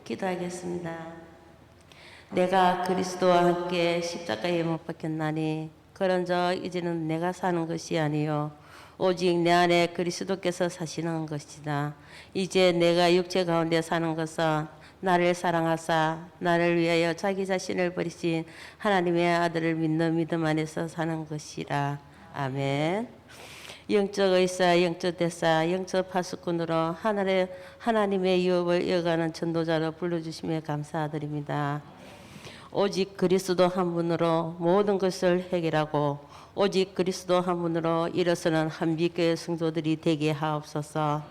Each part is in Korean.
기도하겠습니다. 내가 그리스도와 함께 십자가에 못 박혔나니 그런즉 이제는 내가 사는 것이 아니요 오직 내 안에 그리스도께서 사시는 것이다. 이제 내가 육체 가운데 사는 것은 나를 사랑하사 나를 위하여 자기 자신을 버리신 하나님의 아들을 믿는 믿음 안에서 사는 것이라. 아멘. 영적 의사, 영적 대사, 영적 파수꾼으로 하나님의 유업을 이어가는 전도자로 불러주심에 감사드립니다. 오직 그리스도 한 분으로 모든 것을 해결하고 오직 그리스도 한 분으로 일어서는 한빛교회 성도들이 되게 하옵소서.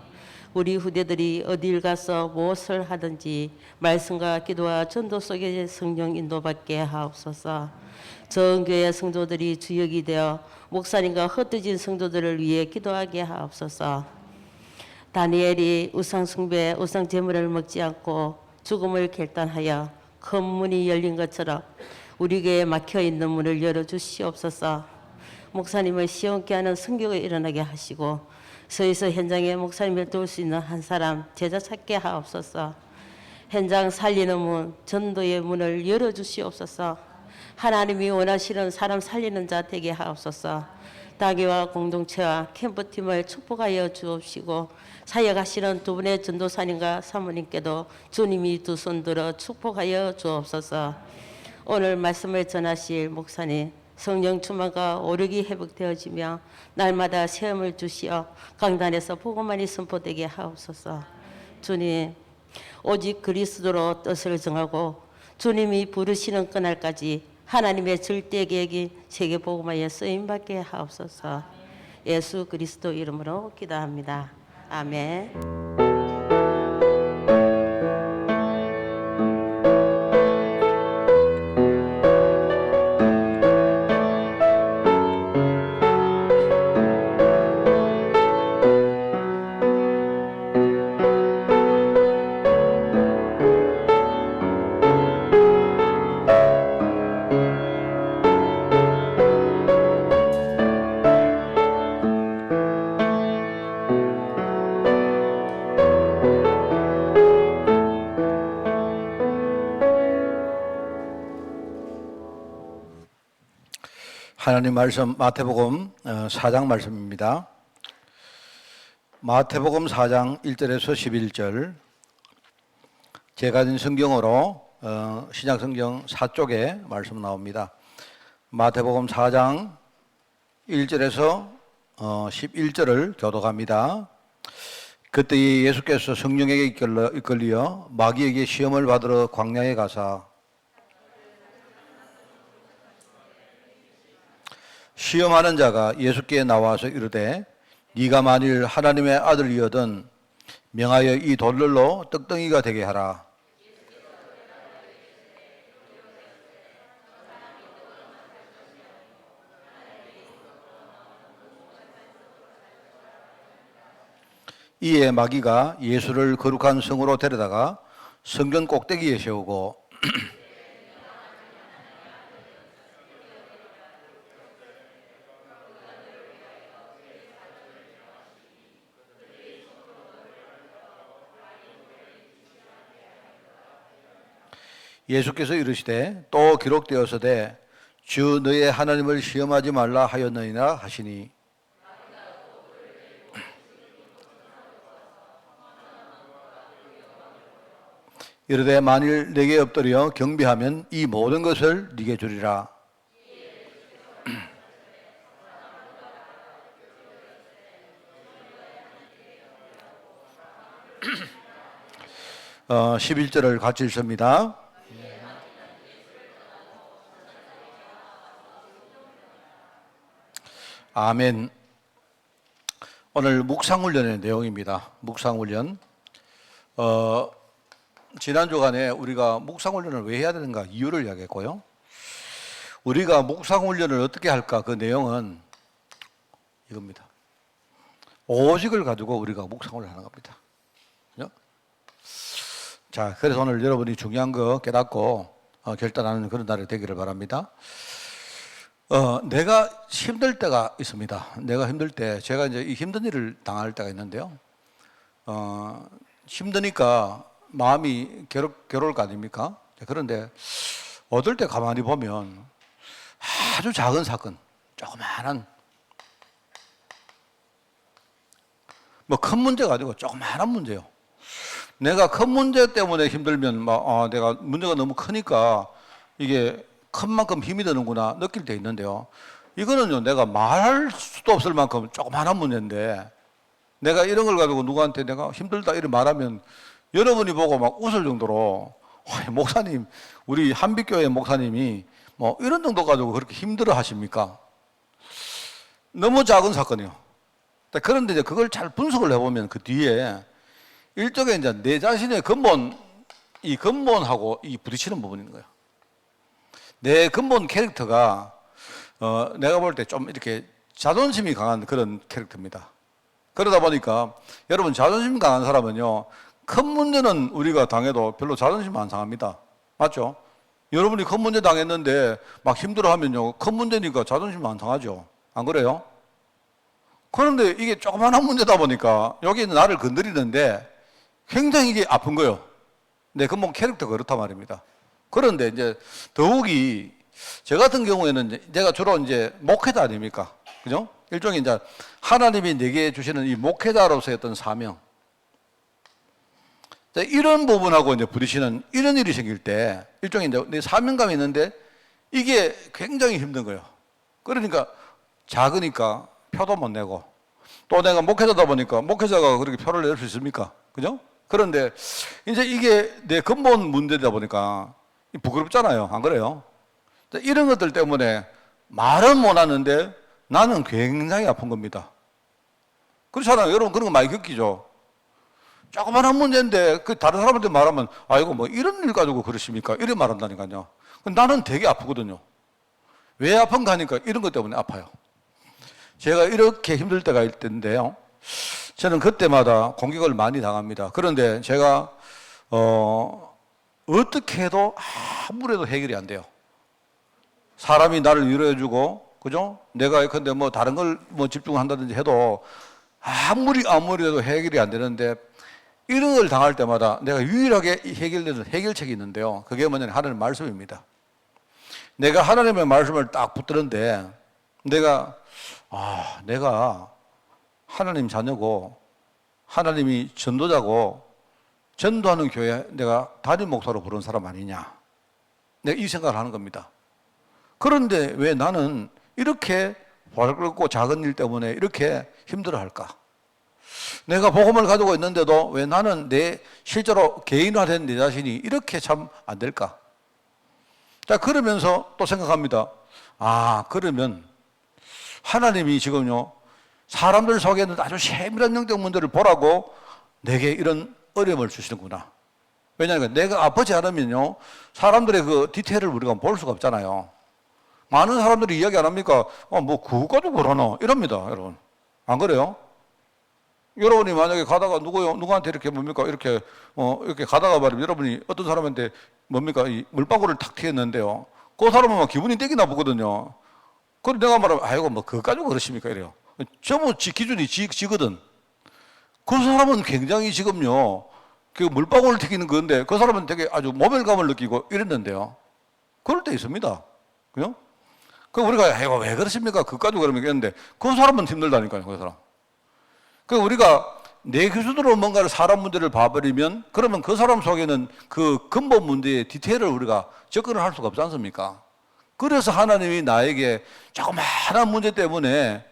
우리 후대들이 어딜 가서 무엇을 하든지 말씀과 기도와 전도 속에 성령 인도받게 하옵소서. 전교회 성도들이 주역이 되어 목사님과 흩어진 성도들을 위해 기도하게 하옵소서. 다니엘이 우상 숭배, 우상 제물을 먹지 않고 죽음을 결단하여 큰 문이 열린 것처럼 우리 교회에 막혀 있는 문을 열어 주시옵소서. 목사님을 시원케 하는 성교가 일어나게 하시고 서에서 현장에 목사님을 도울 수 있는 한 사람 제자 찾게 하옵소서. 현장 살리는 문, 전도의 문을 열어 주시옵소서. 하나님이 원하시는 사람 살리는 자 되게 하옵소서. 다교와 공동체와 캠프팀을 축복하여 주옵시고 사역하시는 두 분의 전도사님과 사모님께도 주님이 두 손 들어 축복하여 주옵소서. 오늘 말씀을 전하실 목사님 성령 충만과 오력이 회복되어지며 날마다 시험을 주시어 강단에서 복음만이 선포되게 하옵소서. 주님, 오직 그리스도로 뜻을 정하고 주님이 부르시는 그날까지 하나님의 절대 계획이 세계 복음화에 쓰임받게 하옵소서. 예수 그리스도 이름으로 기도합니다. 아멘. 하나님 말씀 마태복음 4장 말씀입니다. 마태복음 4장 1절에서 11절 제가 든 성경으로 신약성경 4쪽에 말씀 나옵니다. 마태복음 4장 1절에서 11절을 교독합니다. 그때 예수께서 성령에게 이끌려 마귀에게 시험을 받으러 광야에 가사 시험하는 자가 예수께 나와서 이르되 네가 만일 하나님의 아들이거든 명하여 이 돌들로 떡덩이가 되게 하라. 이에 마귀가 예수를 거룩한 성으로 데려다가 성전 꼭대기에 세우고 예수께서 이르시되 또 기록되었으되 주 너의 하나님을 시험하지 말라 하였느니라 하시니 이르되 만일 내게 엎드려 경배하면 이 모든 것을 네게 주리라. 11절을 같이 읽습니다. 아멘. 오늘 묵상훈련의 내용입니다. 묵상훈련. 지난 주간에 우리가 묵상훈련을 왜 해야 되는가 이유를 이야기했고요. 우리가 묵상훈련을 어떻게 할까 그 내용은 이겁니다. 오직을 가지고 우리가 묵상을 하는 겁니다. 그죠? 자, 그래서 오늘 여러분이 중요한 거 깨닫고 결단하는 그런 날이 되기를 바랍니다. 내가 힘들 때가 있습니다. 내가 힘들 때, 제가 이제 이 힘든 일을 당할 때가 있는데요. 힘드니까 마음이 괴로울 거 아닙니까? 그런데 어떨 때 가만히 보면 아주 작은 사건, 조그마한, 뭐 큰 문제가 아니고 조그마한 문제요. 내가 큰 문제 때문에 힘들면 내가 문제가 너무 크니까 이게 큰 만큼 힘이 드는구나 느낄 때 있는데요. 이거는요, 내가 말할 수도 없을 만큼 조그마한 문제인데 내가 이런 걸 가지고 누구한테 내가 힘들다 이렇게 말하면 여러분이 보고 막 웃을 정도로 목사님, 우리 한빛교회 목사님이 뭐 이런 정도 가지고 그렇게 힘들어 하십니까? 너무 작은 사건이요. 그런데 이제 그걸 잘 분석을 해보면 그 뒤에 일종의 이제 내 자신의 근본하고 이 부딪히는 부분인 거예요. 내 근본 캐릭터가 내가 볼 때 좀 이렇게 자존심이 강한 그런 캐릭터입니다. 그러다 보니까 여러분 자존심 강한 사람은요, 큰 문제는 우리가 당해도 별로 자존심 안 상합니다. 맞죠? 여러분이 큰 문제 당했는데 막 힘들어하면요, 큰 문제니까 자존심 안 상하죠. 안 그래요? 그런데 이게 조그마한 문제다 보니까 여기 있는 나를 건드리는데 굉장히 이게 아픈 거예요. 내 근본 캐릭터가 그렇단 말입니다. 그런데 이제 더욱이 저 같은 경우에는 제가 주로 이제 목회자 아닙니까? 그죠? 일종의 이제 하나님이 내게 주시는 이 목회자로서의 어떤 사명. 이런 부분하고 이제 부딪히는 이런 일이 생길 때 일종의 이제 내 사명감이 있는데 이게 굉장히 힘든 거예요. 그러니까 작으니까 표도 못 내고 또 내가 목회자다 보니까 목회자가 그렇게 표를 낼 수 있습니까? 그죠? 그런데 이제 이게 내 근본 문제다 보니까 부끄럽잖아요. 안 그래요? 이런 것들 때문에 말은 못 하는데 나는 굉장히 아픈 겁니다. 그렇잖아요. 여러분 그런 거 많이 겪이죠. 조그마한 문제인데 그 다른 사람한테 말하면 아이고 뭐 이런 일 가지고 그러십니까? 이렇게 말한다니까요. 나는 되게 아프거든요. 왜 아픈가 하니까 이런 것 때문에 아파요. 제가 이렇게 힘들 때가 있던데요. 저는 그때마다 공격을 많이 당합니다. 그런데 제가 어떻게 해도 아무래도 해결이 안 돼요. 사람이 나를 위로해주고, 그죠? 내가 예컨대 뭐 다른 걸 뭐 집중한다든지 해도 아무리 해도 해결이 안 되는데 이런 걸 당할 때마다 내가 유일하게 해결되는 해결책이 있는데요. 그게 뭐냐면 하나님의 말씀입니다. 내가 하나님의 말씀을 딱 붙드는데 내가 하나님 자녀고 하나님이 전도자고 전도하는 교회 내가 담임 목사로 부른 사람 아니냐. 내가 이 생각을 하는 겁니다. 그런데 왜 나는 이렇게 벌겋고 작은 일 때문에 이렇게 힘들어할까? 내가 복음을 가지고 있는데도 왜 나는 실제로 개인화된 내 자신이 이렇게 참 안 될까? 자, 그러면서 또 생각합니다. 그러면 하나님이 지금요, 사람들 속에 있는 아주 세밀한 영적 문제를 보라고 내게 이런 어려움을 주시는구나. 왜냐하면 내가 아프지 않으면요, 사람들의 그 디테일을 우리가 볼 수가 없잖아요. 많은 사람들이 이야기 안 합니까? 뭐 그거 가지고 그러나? 이럽니다, 여러분. 안 그래요? 여러분이 만약에 가다가 누구한테 이렇게 이렇게 가다가 말이면 여러분이 어떤 사람한테 이 물방울을 탁 튀었는데요. 그 사람은 막 기분이 되게 나쁘거든요. 그럼 내가 말하면, 아이고, 뭐 그거 가지고 그러십니까? 이래요. 전부 기준이 지거든. 그 사람은 굉장히 지금요, 그 물방울을 튀기는 건데 그 사람은 되게 아주 모멸감을 느끼고 이랬는데요. 그럴 때 있습니다. 그죠? 그 우리가 아이고 왜 그러십니까? 그거 가지고 그러면 있는데 그 사람은 힘들다니까요. 그 사람. 그 우리가 내 기준으로 뭔가를 사람 문제를 봐버리면 그러면 그 사람 속에는 그 근본 문제의 디테일을 우리가 접근을 할 수가 없지 않습니까? 그래서 하나님이 나에게 조그마한 문제 때문에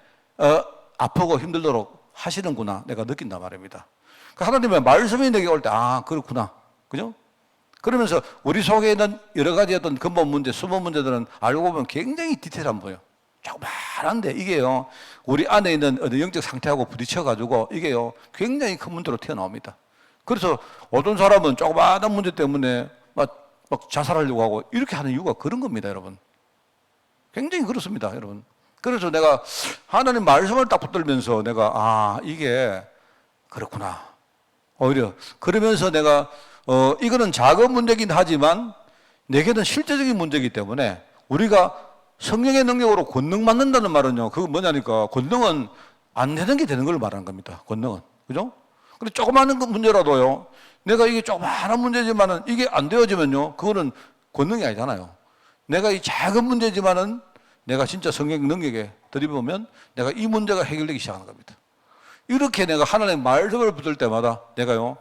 아프고 힘들도록 하시는구나 내가 느낀단 말입니다. 하나님의 말씀이 내게 올 때 그렇구나. 그죠? 그러면서 우리 속에 있는 여러 가지 어떤 근본 문제, 숨은 문제들은 알고 보면 굉장히 디테일한 거예요. 조그만한데 이게요, 우리 안에 있는 어떤 영적 상태하고 부딪혀가지고 이게요, 굉장히 큰 문제로 튀어나옵니다. 그래서 어떤 사람은 조그마한 문제 때문에 막 자살하려고 하고 이렇게 하는 이유가 그런 겁니다, 여러분. 굉장히 그렇습니다, 여러분. 그래서 내가 하나님 말씀을 딱 붙들면서 내가 이게 그렇구나. 오히려 그러면서 내가 이거는 작은 문제긴 하지만 내게는 실제적인 문제이기 때문에 우리가 성령의 능력으로 권능 받는다는 말은요, 그거 뭐냐니까 권능은 안 되는 게 되는 걸 말하는 겁니다. 권능은. 그죠? 근데 조그마한 문제라도요, 내가 이게 조그마한 문제지만은 이게 안 되어지면요, 그거는 권능이 아니잖아요. 내가 이 작은 문제지만은 내가 진짜 성경 능력에 들이보면 내가 이 문제가 해결되기 시작하는 겁니다. 이렇게 내가 하나님의 말씀을 붙들 때마다 내가요,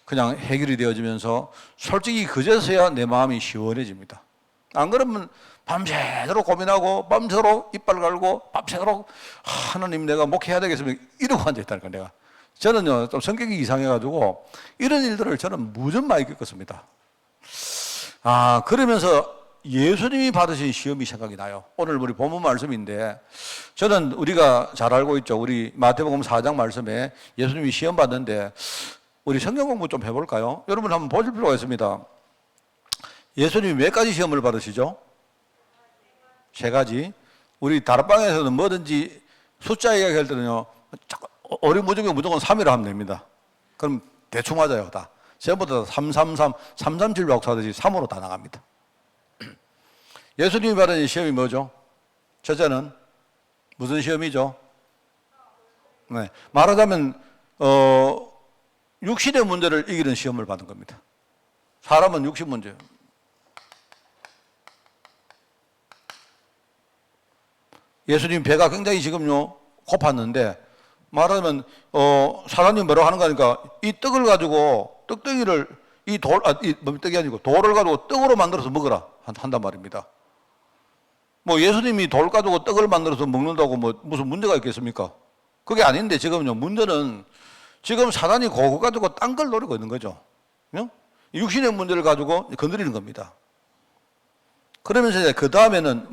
그냥 해결이 되어지면서 솔직히 그제서야 내 마음이 시원해집니다. 안 그러면 밤새도록 고민하고 밤새도록 이빨 갈고 밤새도록 하나님 내가 목회해야 되겠으면 이러고 앉아있다니까 내가. 저는요, 좀 성격이 이상해가지고 이런 일들을 저는 무전 많이 겪었습니다. 그러면서 예수님이 받으신 시험이 생각이 나요. 오늘 우리 본문 말씀인데, 저는 우리가 잘 알고 있죠. 우리 마태복음 4장 말씀에 예수님이 시험 받는데, 우리 성경 공부 좀 해볼까요? 여러분 한번 보실 필요가 있습니다. 예수님이 몇 가지 시험을 받으시죠? 3가지. 우리 다락방에서는 뭐든지 숫자 이야기할 때는요, 어리무중에 무조건 3이라 하면 됩니다. 그럼 대충 맞아요, 다. 전부 다 333, 337 역사하듯이 3으로 다 나갑니다. 예수님이 받은 시험이 뭐죠? 첫째는 무슨 시험이죠? 네. 말하자면 육신의 문제를 이기는 시험을 받은 겁니다. 사람은 육신 문제예요. 예수님 배가 굉장히 지금요 고팠는데, 말하자면 사람이 뭐라고 하는 거니까 이 떡을 가지고 떡덩이를 떡이 아니고 돌을 가지고 떡으로 만들어서 먹으라 한단 말입니다. 뭐 예수님이 돌 가지고 떡을 만들어서 먹는다고 뭐 무슨 문제가 있겠습니까? 그게 아닌데, 지금요 문제는 지금 사단이 그거 가지고 딴 걸 노리고 있는 거죠. 육신의 문제를 가지고 건드리는 겁니다. 그러면서 이제 그 다음에는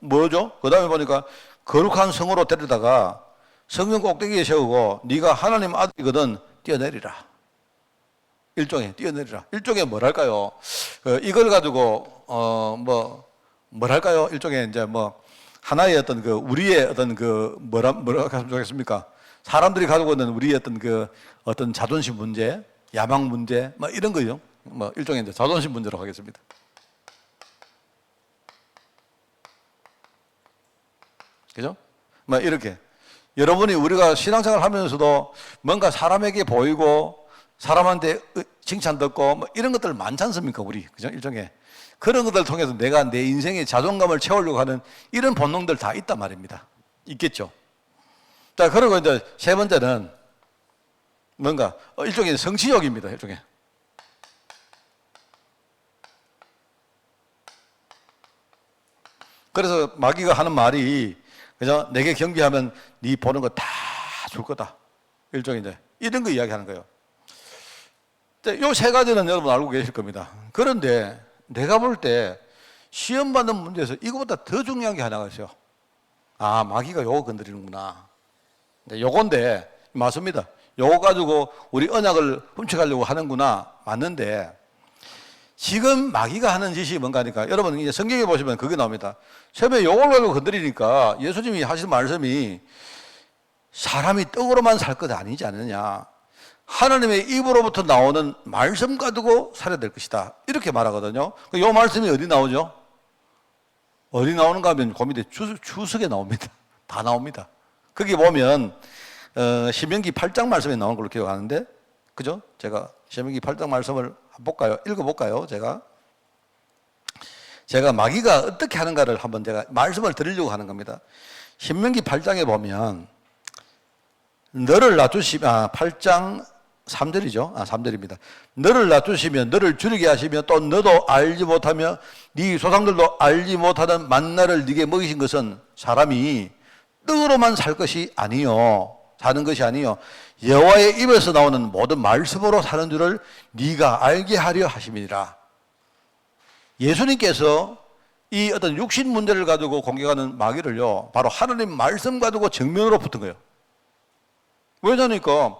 뭐죠? 그 다음에 보니까 거룩한 성으로 데려다가 성령 꼭대기에 세우고 네가 하나님 아들이거든 뛰어내리라. 일종의 뛰어내리라. 일종의 뭐랄까요? 이걸 가지고 뭐랄까요? 일종의 이제 뭐 하나의 어떤 그 우리의 어떤 그 뭐라고 하면 좋겠습니까? 사람들이 가지고 있는 우리의 어떤 그 어떤 자존심 문제, 야망 문제, 뭐 이런 거요. 뭐 일종의 이제 자존심 문제로 하겠습니다. 그죠? 뭐 이렇게 여러분이 우리가 신앙생활 하면서도 뭔가 사람에게 보이고 사람한테 칭찬 듣고 뭐 이런 것들 많지 않습니까? 우리 그죠? 일종의 그런 것들을 통해서 내가 내 인생의 자존감을 채우려고 하는 이런 본능들 다 있단 말입니다. 있겠죠. 자, 그리고 이제 세 번째는 뭔가 일종의 성취욕입니다. 일종의. 그래서 마귀가 하는 말이 그죠? 내게 경비하면 네 보는 거 다 줄 거다. 일종의 이제 이런 거 이야기하는 거예요. 이 3가지는 여러분 알고 계실 겁니다. 그런데 내가 볼 때 시험 받는 문제에서 이거보다 더 중요한 게 하나가 있어요. 마귀가 요거 건드리는구나. 요건데 맞습니다. 요거 가지고 우리 언약을 훔쳐가려고 하는구나. 맞는데 지금 마귀가 하는 짓이 뭔가 하니까 여러분 이제 성경에 보시면 그게 나옵니다. 처음에 요걸 가지고 건드리니까 예수님이 하신 말씀이 사람이 떡으로만 살 것 아니지 않느냐. 하나님의 입으로부터 나오는 말씀 가지고 살아야 될 것이다. 이렇게 말하거든요. 이 말씀이 어디 나오죠? 어디 나오는가 하면 그 밑에 주석에 나옵니다. 다 나옵니다. 거기 보면 신명기 8장 말씀에 나온 걸로 기억하는데, 그죠? 제가 신명기 8장 말씀을 볼까요? 읽어볼까요? 제가 마귀가 어떻게 하는가를 한번 제가 말씀을 드리려고 하는 겁니다. 신명기 8장에 보면 너를 낮추시면 8장 3절이죠. 3절입니다. 너를 낮추시며 너를 줄이게 하시며 또 너도 알지 못하며 네 조상들도 알지 못하는 만나를 네게 먹이신 것은 사람이 떡으로만 살 것이 아니요 사는 것이 아니요 여호와의 입에서 나오는 모든 말씀으로 사는 줄을 네가 알게 하려 하심이니라. 예수님께서 이 어떤 육신 문제를 가지고 공격하는 마귀를요 바로 하나님 말씀 가지고 정면으로 붙은 거예요. 왜냐니까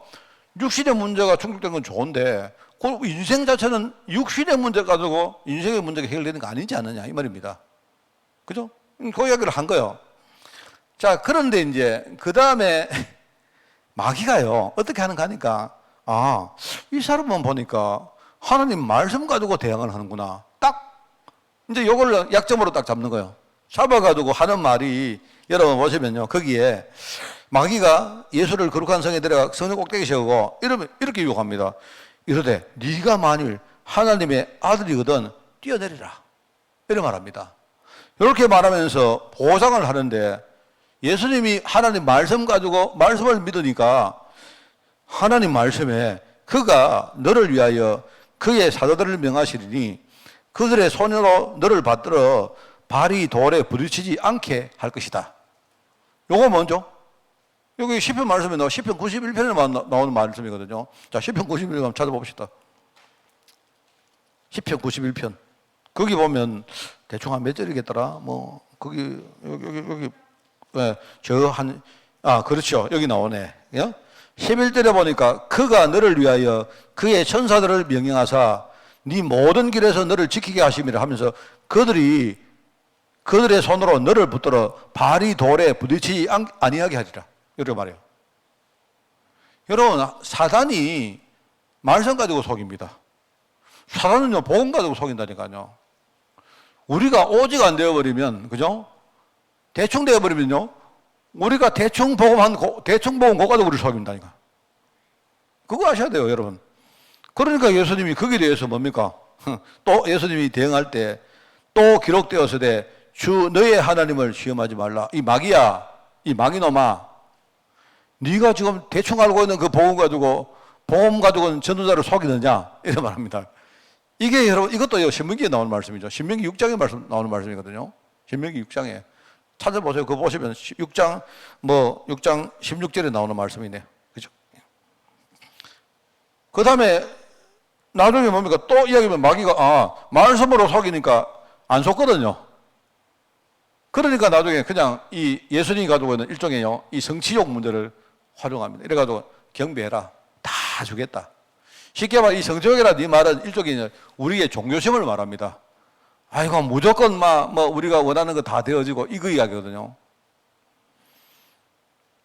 육신의 문제가 충족된 건 좋은데 그 인생 자체는 육신의 문제 가지고 인생의 문제가 해결되는 거 아니지 않느냐 이 말입니다. 그죠? 그 이야기를 한 거예요. 자, 그런데 이제 그 다음에 마귀가요 어떻게 하는가 하니까 이 사람만 보니까 하나님 말씀 가지고 대항을 하는구나. 딱 이제 요걸 약점으로 딱 잡는 거예요. 잡아가지고 하는 말이 여러분 보시면요 거기에 마귀가 예수를 거룩한 성에 데려가 성령 꼭대기 세우고 이렇게 유혹합니다. 이르되 네가 만일 하나님의 아들이거든 뛰어내리라. 이렇게 말합니다. 이렇게 말하면서 보상을 하는데 예수님이 하나님 말씀 가지고 말씀을 믿으니까 하나님 말씀에 그가 너를 위하여 그의 사도들을 명하시리니 그들의 손으로 너를 받들어 발이 돌에 부딪히지 않게 할 것이다. 요거 먼저 여기 시편 말씀에 나와 시편 91편에 나오는 말씀이거든요. 자, 시편 91편 한번 찾아봅시다. 시편 91편. 거기 보면 대충 한 몇 절이겠더라. 뭐 거기 여기 그렇죠. 여기 나오네. 11절에 보니까 그가 너를 위하여 그의 천사들을 명령하사 네 모든 길에서 너를 지키게 하심이라 하면서 그들의 손으로 너를 붙들어 발이 돌에 부딪히지 아니하게 하리라. 이렇게 말해요. 여러분, 사단이 말씀 가지고 속입니다. 사단은요, 복음 가지고 속인다니까요. 우리가 오직 안 되어버리면, 그죠? 대충 되어버리면요, 우리가 대충 복음 그거 가지고 우리를 속인다니까. 그거 아셔야 돼요, 여러분. 그러니까 예수님이 거기에 대해서 뭡니까? 또 예수님이 대응할 때 또 기록되었으되 주 너의 하나님을 시험하지 말라. 이 마귀야, 이 마귀놈아, 네가 지금 대충 알고 있는 그 복음 가지고는 전도자를 속이느냐? 이런 말합니다. 이게 여러분, 이것도 신명기에 나오는 말씀이죠. 신명기 6장에 나오는 말씀이거든요. 신명기 6장에. 찾아보세요. 그거 보시면 6장 16절에 나오는 말씀이네요. 그죠? 그 다음에 나중에 뭡니까? 또 이야기하면 마귀가, 말씀으로 속이니까 안 속거든요. 그러니까 나중에 그냥 이 예수님이 가지고 있는 일종의 이 성취욕 문제를 활용합니다. 이래가지고 경배해라. 다 주겠다. 쉽게 말해 이 성취욕이라 네 말은 일종의 우리의 종교심을 말합니다. 아이고 무조건 우리가 원하는 거 다 되어지고 이거 이야기거든요.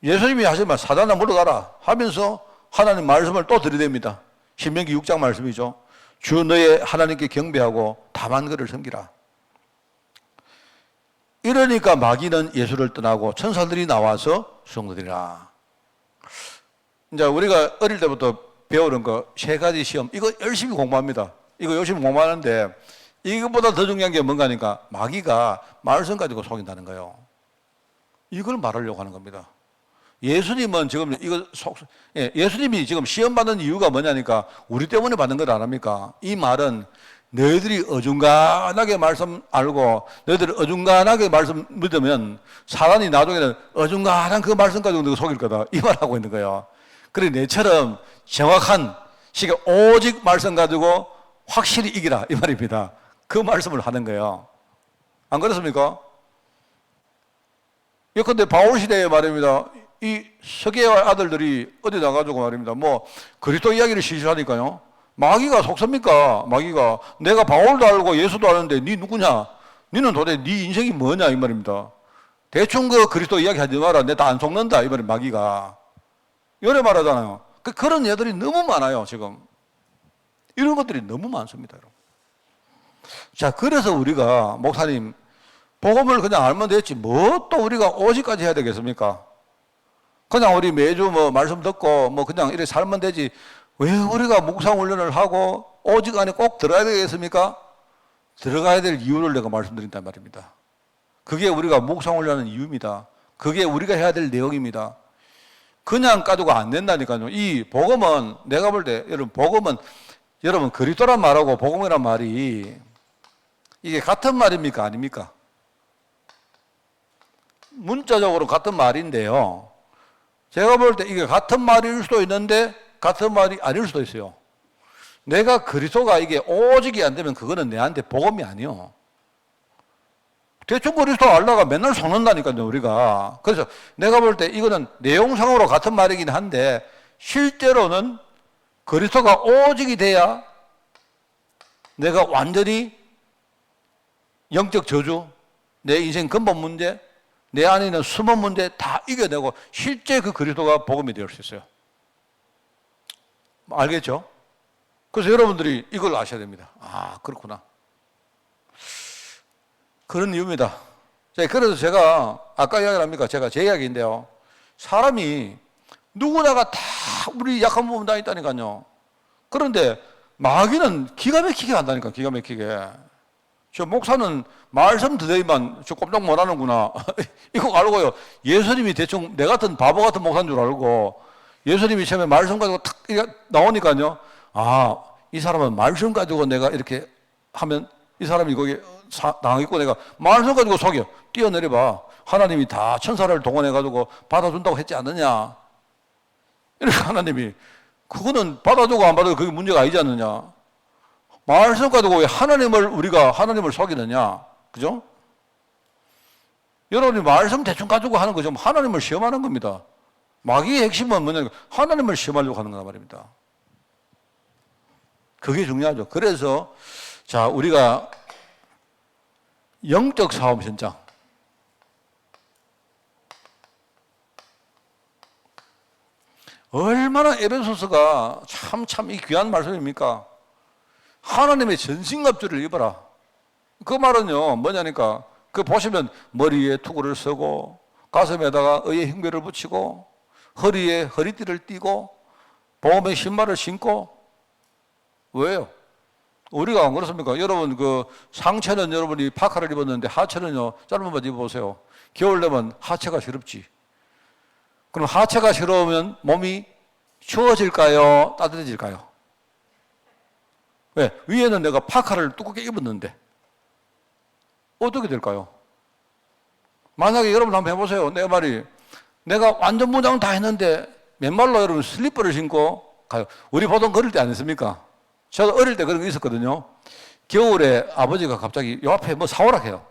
예수님이 하신 말 사단아 물러가라 하면서 하나님 말씀을 또 들이댑니다. 신명기 6장 말씀이죠. 주 너의 하나님께 경배하고 다만 그를 섬기라. 이러니까 마귀는 예수를 떠나고 천사들이 나와서 수종드리라. 이제 우리가 어릴 때부터 배우는 거 세 가지 시험, 이거 열심히 공부합니다. 이거 열심히 공부하는데 이것보다 더 중요한 게 뭔가니까 마귀가 말씀 가지고 속인다는 거예요. 이걸 말하려고 하는 겁니다. 예수님은 지금 예수님이 지금 시험 받는 이유가 뭐냐니까 우리 때문에 받는 걸 안 합니까? 이 말은 너희들이 어중간하게 말씀 알고 너희들이 어중간하게 말씀 믿으면 사단이 나중에는 어중간한 그 말씀 가지고 너희 속일 거다. 이 말하고 있는 거예요. 그래 내처럼 정확한 시계 오직 말씀 가지고 확실히 이기라 이 말입니다. 그 말씀을 하는 거예요. 안 그렇습니까? 예컨대 바울 시대에 말입니다. 이 서기와 아들들이 어디 나가지고 말입니다. 그리스도 이야기를 시시하니까요. 마귀가 속습니까? 마귀가 내가 바울도 알고 예수도 아는데 네 누구냐? 너는 도대체 네 인생이 뭐냐? 이 말입니다. 대충 그 그리스도 이야기 하지 마라. 내 다 안 속는다. 이 말이 마귀가. 이래 말하잖아요. 그런 애들이 너무 많아요, 지금. 이런 것들이 너무 많습니다, 여러분. 자, 그래서 우리가, 목사님, 복음을 그냥 알면 됐지, 뭐 또 우리가 오직까지 해야 되겠습니까? 그냥 우리 매주 말씀 듣고, 그냥 이렇게 살면 되지, 왜 우리가 묵상훈련을 하고 오직 안에 꼭 들어가야 되겠습니까? 들어가야 될 이유를 내가 말씀드린단 말입니다. 그게 우리가 묵상훈련하는 이유입니다. 그게 우리가 해야 될 내용입니다. 그냥 가지고 안 된다니까요. 이 복음은 내가 볼 때 여러분 그리스도란 말하고 복음이란 말이 이게 같은 말입니까? 아닙니까? 문자적으로 같은 말인데요. 제가 볼 때 이게 같은 말일 수도 있는데 같은 말이 아닐 수도 있어요. 내가 그리스도가 이게 오직이 안 되면 그거는 내한테 복음이 아니요. 대충 그리스도 알다가 맨날 속는다니까요, 우리가. 그래서 내가 볼 때 이거는 내용상으로 같은 말이긴 한데 실제로는 그리스도가 오직이 돼야 내가 완전히 영적 저주, 내 인생 근본 문제, 내 안에 있는 숨은 문제 다 이겨내고 실제 그 그리스도가 복음이 될 수 있어요. 알겠죠? 그래서 여러분들이 이걸 아셔야 됩니다. 그렇구나. 그런 이유입니다. 그래서 제가 아까 이야기를 합니까? 제가 제 이야기인데요. 사람이 누구나가 다 우리 약한 부분 다 있다니까요. 그런데 마귀는 기가 막히게 한다니까, 기가 막히게. 저 목사는 말씀 드대기만 저 꼼짝 못 하는구나. 이거 알고요. 예수님이 대충 내 같은 바보 같은 목사인 줄 알고 예수님이 처음에 말씀 가지고 탁 나오니까요. 아, 이 사람은 말씀 가지고 내가 이렇게 하면 이 사람이 거기 당하겠고 내가 말씀 가지고 속여. 뛰어내려봐. 하나님이 다 천사를 동원해가지고 받아준다고 했지 않느냐. 이렇게 하나님이 그거는 받아주고 안 받아도 그게 문제가 아니지 않느냐. 말씀 가지고 왜 우리가 하나님을 속이느냐. 그죠? 여러분이 말씀 대충 가지고 하는 거죠. 하나님을 시험하는 겁니다. 마귀의 핵심은 뭐냐면 하나님을 시험하려고 하는 거란 말입니다. 그게 중요하죠. 그래서 자, 우리가 영적 사업 현장. 얼마나 에베소서가 참 이 귀한 말씀입니까? 하나님의 전신갑주를 입어라. 그 말은요, 뭐냐니까, 그 보시면 머리에 투구를 쓰고, 가슴에다가 의의 흉배를 붙이고, 허리에 허리띠를 띠고, 보험에 신발을 신고, 왜요? 우리가 안 그렇습니까? 여러분, 그 상체는 여러분이 파카를 입었는데 하체는요, 짧은 바지 입어보세요. 겨울 되면 하체가 시렵지. 그럼 하체가 시려우면 몸이 추워질까요? 따뜻해질까요? 왜? 위에는 내가 파카를 두껍게 입었는데 어떻게 될까요? 만약에 여러분 한번 해보세요. 내 말이 내가 완전 무장 다 했는데 맨발로 여러분 슬리퍼를 신고 가요. 우리 보통 그럴 때 안 했습니까? 저도 어릴 때 그런 게 있었거든요. 겨울에 아버지가 갑자기 요 앞에 뭐 사오라 해요.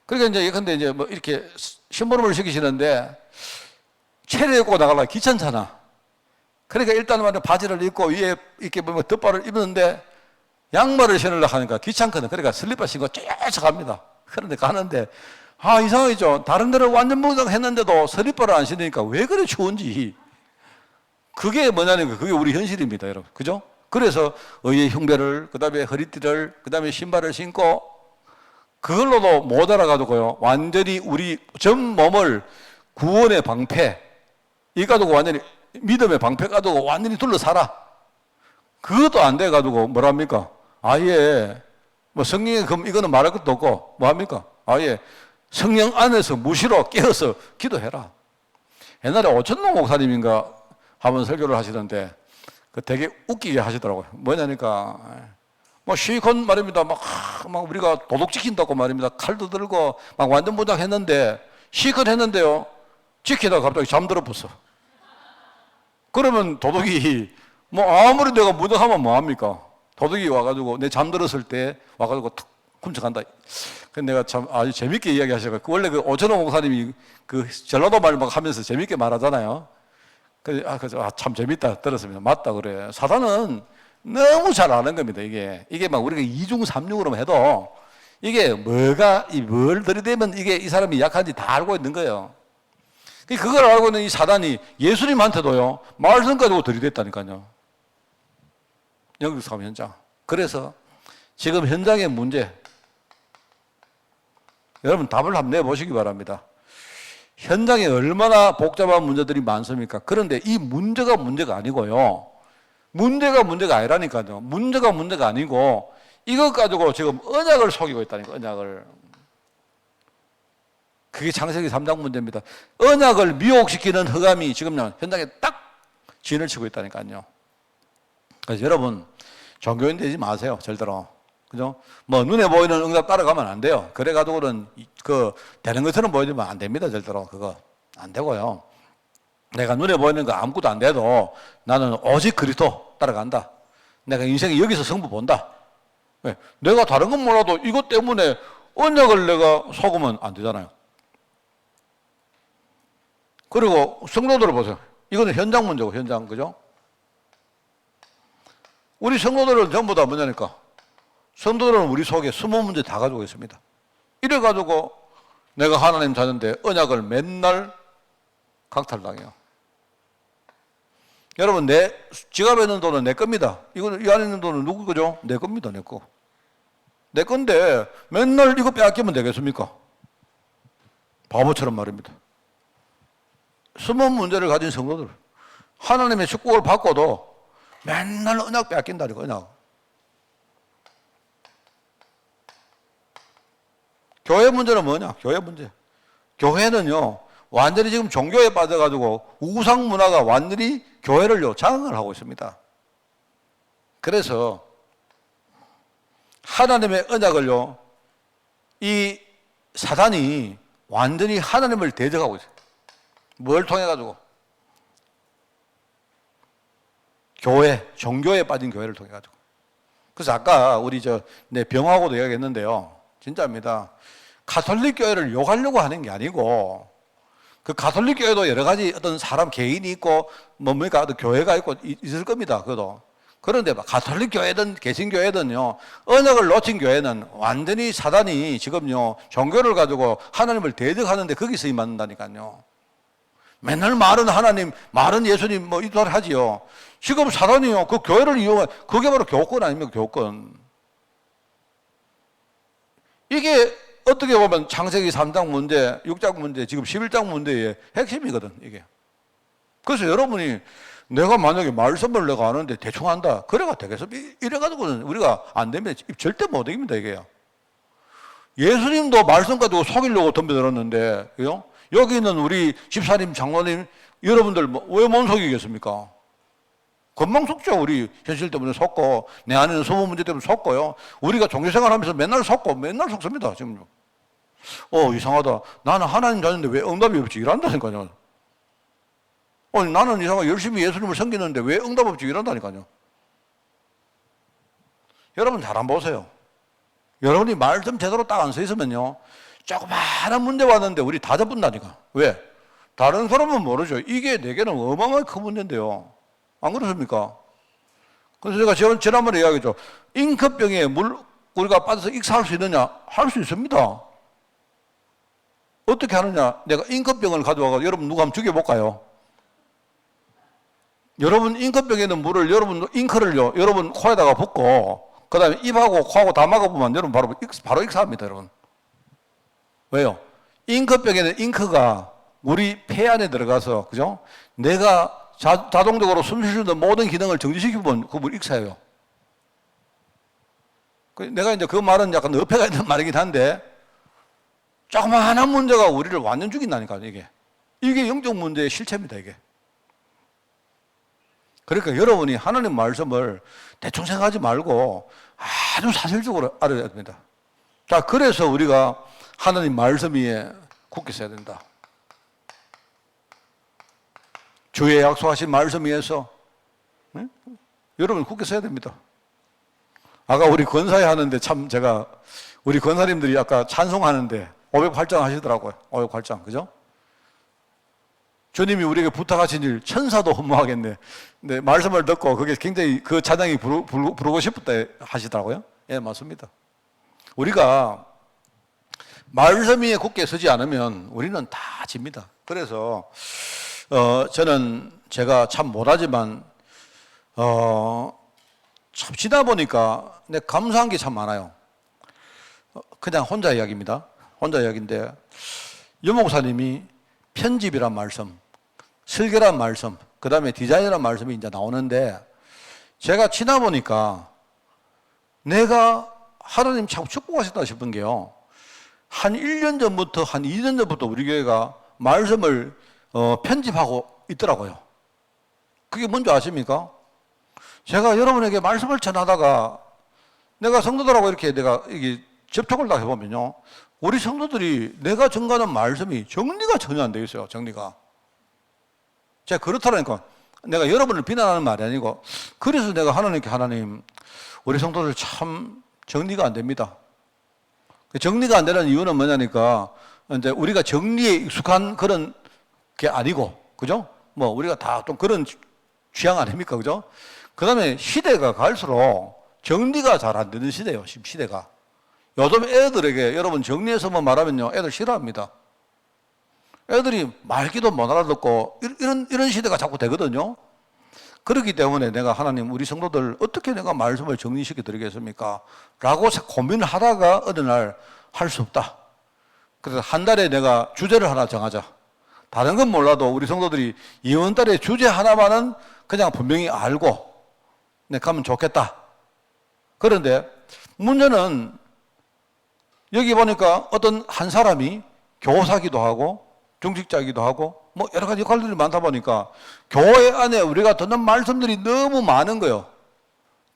그러니까 이제 근데 이제 뭐 이렇게 심부름을 시키시는데 체를 입고 나가려고 귀찮잖아. 그러니까 일단은 바지를 입고 위에 이렇게 뭐 덧발을 입었는데 양말을 신으려고 하니까 귀찮거든. 그러니까 슬리퍼 신고 쭉 갑니다. 그런데 가는데 아, 이상하죠. 다른 데를 완전 무장했는데도 슬리퍼를 안 신으니까 왜 그래 추운지. 그게 뭐냐니까 그게 우리 현실입니다, 여러분. 그죠? 그래서 의의 흉배를, 그 다음에 허리띠를, 그 다음에 신발을 신고 그걸로도 못 알아가지고요. 완전히 우리 전 몸을 구원의 방패, 이 가지고 완전히 믿음의 방패 가지고 완전히 둘러싸라. 그것도 안 돼가지고 뭐랍니까? 아예 뭐 성령의 금 이거는 말할 것도 없고 뭐합니까? 아예 성령 안에서 무시로 깨어서 기도해라. 옛날에 오천농 목사님인가 한번 설교를 하시던데 그 되게 웃기게 하시더라고요. 뭐냐니까 뭐 실컷 말입니다. 막 우리가 도둑 지킨다고 말입니다. 칼도 들고 막 완전 무장했는데 실컷 했는데요. 지키다가 갑자기 잠들어 버렸어. 그러면 도둑이 뭐 아무리 내가 무장하면 뭐합니까? 도둑이 와가지고 내 잠들었을 때 와가지고 탁 훔쳐간다. 근데 내가 참 아주 재밌게 이야기하셔가지고 원래 그 오천호 목사님이 그 전라도 말 막 하면서 재밌게 말하잖아요. 그래서 참 재밌다 들었습니다. 맞다 그래. 사단은 너무 잘 아는 겁니다. 이게 막 우리가 이중 삼중으로만 해도 이게 뭘 들이대면 이게 이 사람이 약한지 다 알고 있는 거예요. 그걸 알고 있는 이 사단이 예수님한테도요 말씀 가지고 들이댔다니까요. 영국 사업 현장. 그래서 지금 현장의 문제 여러분 답을 한번 내보시기 바랍니다. 현장에 얼마나 복잡한 문제들이 많습니까? 그런데 이 문제가 아니고요. 문제가 아니라니까요. 문제가 아니고 이것 가지고 지금 언약을 속이고 있다니까, 언약을. 그게 창세기 3장 문제입니다. 언약을 미혹시키는 흑암이 지금 현장에 딱 진을 치고 있다니까요. 그래서 여러분, 종교인 되지 마세요, 절대로. 그죠? 뭐, 눈에 보이는 응답 따라가면 안 돼요. 그래가지고는, 되는 것처럼 보여주면 안 됩니다, 절대로. 그거. 안 되고요. 내가 눈에 보이는 거 아무것도 안 돼도 나는 오직 그리스도 따라간다. 내가 인생에 여기서 승부 본다. 왜? 내가 다른 건 몰라도 이것 때문에 언약을 내가 속으면 안 되잖아요. 그리고 성도들을 보세요. 이거는 현장 문제고, 현장. 그죠? 우리 성도들은 전부 다 뭐냐니까. 성도들은 우리 속에 숨은 문제 다 가지고 있습니다. 이래가지고 내가 하나님 자녀인데 언약을 맨날 강탈당해요. 여러분, 내 지갑에 있는 돈은 내 겁니다. 이거는 이 안에 있는 돈은 누구 거죠? 내 겁니다, 내 거. 내 건데 맨날 이거 빼앗기면 되겠습니까? 바보처럼 말입니다. 숨은 문제를 가진 성도들. 하나님의 축복을 받고도 맨날 언약 빼앗긴다니까, 언약. 교회 문제는 뭐냐? 교회 문제. 교회는요, 완전히 지금 종교에 빠져가지고 우상 문화가 완전히 교회를요, 장악을 하고 있습니다. 그래서 하나님의 언약을요, 이 사단이 완전히 하나님을 대적하고 있어요. 뭘 통해가지고? 교회, 종교에 빠진 교회를 통해가지고. 그래서 아까 우리 내 병하고도 이야기했는데요. 진짜입니다. 가톨릭 교회를 욕하려고 하는 게 아니고, 그 가톨릭 교회도 여러 가지 어떤 사람 개인이 있고, 뭡니까? 또 교회가 있고 있을 겁니다. 그것도. 그런데 가톨릭 교회든 개신교회든요, 언약을 놓친 교회는 완전히 사단이 지금요, 종교를 가지고 하나님을 대적하는데 거기 쓰임 받는다니까요. 맨날 말은 하나님, 말은 예수님 뭐 이달 하지요. 지금 사단이요, 그 교회를 이용해, 그게 바로 교권 아닙니까? 교권. 이게 어떻게 보면 창세기 3장 문제, 6장 문제, 지금 11장 문제의 핵심이거든, 이게. 그래서 여러분이 내가 만약에 말씀을 내가 아는데 대충 한다. 그래가 되겠어? 이래가지고는 우리가 안 되면 절대 못 이깁니다, 이게요. 예수님도 말씀 가지고 속이려고 덤벼들었는데, 그죠? 여기 있는 우리 집사님, 장로님, 여러분들 왜 못 속이겠습니까? 금방 속죠. 우리 현실 때문에 속고, 내 안에 있는 소문 문제 때문에 속고요. 우리가 종교생활 하면서 맨날 속고, 맨날 속습니다, 지금. 이상하다. 나는 하나님 자녀인데 왜 응답이 없지? 이란다니까요. 나는 이상하게 열심히 예수님을 섬기는데 왜 응답 없지? 이란다니까요. 여러분 잘 안 보세요. 여러분이 말씀 제대로 딱 안 서 있으면요, 조그마한 문제 왔는데 우리 다 접은다니까. 왜? 다른 사람은 모르죠. 이게 내게는 어마어마하게 큰 문제인데요. 안 그렇습니까? 그래서 제가 지난번에 이야기했죠. 잉크병에 우리가 빠져서 익사할 수 있느냐? 할 수 있습니다. 어떻게 하느냐? 내가 잉크병을 가져와서 여러분 누가 한번 죽여볼까요? 여러분 잉크병에는 물을 여러분 잉크를요, 여러분 코에다가 붓고, 그 다음에 입하고 코하고 다 막아보면 여러분 바로 익사합니다, 여러분. 왜요? 잉크병에는 잉크가 우리 폐 안에 들어가서, 그죠? 내가 자동적으로 숨 쉴 수 있는 모든 기능을 정지시키면 그 물 익사해요. 내가 이제 그 말은 약간 어폐가 있는 말이긴 한데, 조그마한 문제가 우리를 완전 죽인다니까, 이게. 이게 영적 문제의 실체입니다, 이게. 그러니까 여러분이 하나님 말씀을 대충 생각하지 말고 아주 사실적으로 알아야 됩니다. 자, 그래서 우리가 하나님 말씀 위에 굳게 서야 된다. 주의 약속하신 말씀 위에서, 네? 여러분 굳게 서야 됩니다. 아까 우리 권사회 하는데 참 제가, 우리 권사님들이 아까 찬송하는데 508장 하시더라고요. 508장, 그죠? 주님이 우리에게 부탁하신 일, 천사도 허무하겠네. 근데 말씀을 듣고 그게 굉장히 그 찬양이 부르고 싶었다 하시더라고요. 예, 맞습니다. 우리가 말씀 위에 굳게 서지 않으면 우리는 다 집니다. 그래서, 저는 제가 참 못하지만, 참 지나 보니까 내 감사한 게 참 많아요. 그냥 혼자 이야기입니다. 혼자 이야기인데, 유목사님이 편집이란 말씀, 설계란 말씀, 그 다음에 디자인이란 말씀이 이제 나오는데, 제가 지나 보니까 내가 하나님 참 축복하셨다 싶은 게요, 한 1년 전부터, 한 2년 전부터 우리 교회가 말씀을 편집하고 있더라고요. 그게 뭔지 아십니까? 제가 여러분에게 말씀을 전하다가 내가 성도들하고 이렇게 내가 이게 접촉을 다 해보면요, 우리 성도들이 내가 전가하는 말씀이 정리가 전혀 안 되어 있어요. 정리가. 제가 그렇다니까 내가 여러분을 비난하는 말이 아니고, 그래서 내가 하나님께, 하나님, 우리 성도들 참 정리가 안 됩니다. 정리가 안 되는 이유는 뭐냐니까, 이제 우리가 정리에 익숙한 그런 게 아니고, 그죠? 뭐 우리가 다 좀 그런 취향 아닙니까? 그죠? 그 다음에 시대가 갈수록 정리가 잘 안 되는 시대예요. 지금 시대가. 요즘 애들에게 여러분 정리해서만 말하면요, 애들 싫어합니다. 애들이 말귀도 못 알아듣고 이런 시대가 자꾸 되거든요. 그렇기 때문에 내가 하나님, 우리 성도들 어떻게 내가 말씀을 정리시켜 드리겠습니까? 라고 고민을 하다가 어느 날 할 수 없다. 그래서 한 달에 내가 주제를 하나 정하자. 다른 건 몰라도 우리 성도들이 이번 달에 주제 하나만은 그냥 분명히 알고, 내 가면 좋겠다. 그런데 문제는 여기 보니까 어떤 한 사람이 교사기도 하고 중직자이기도 하고 뭐 여러 가지 역할들이 많다 보니까 교회 안에 우리가 듣는 말씀들이 너무 많은 거예요.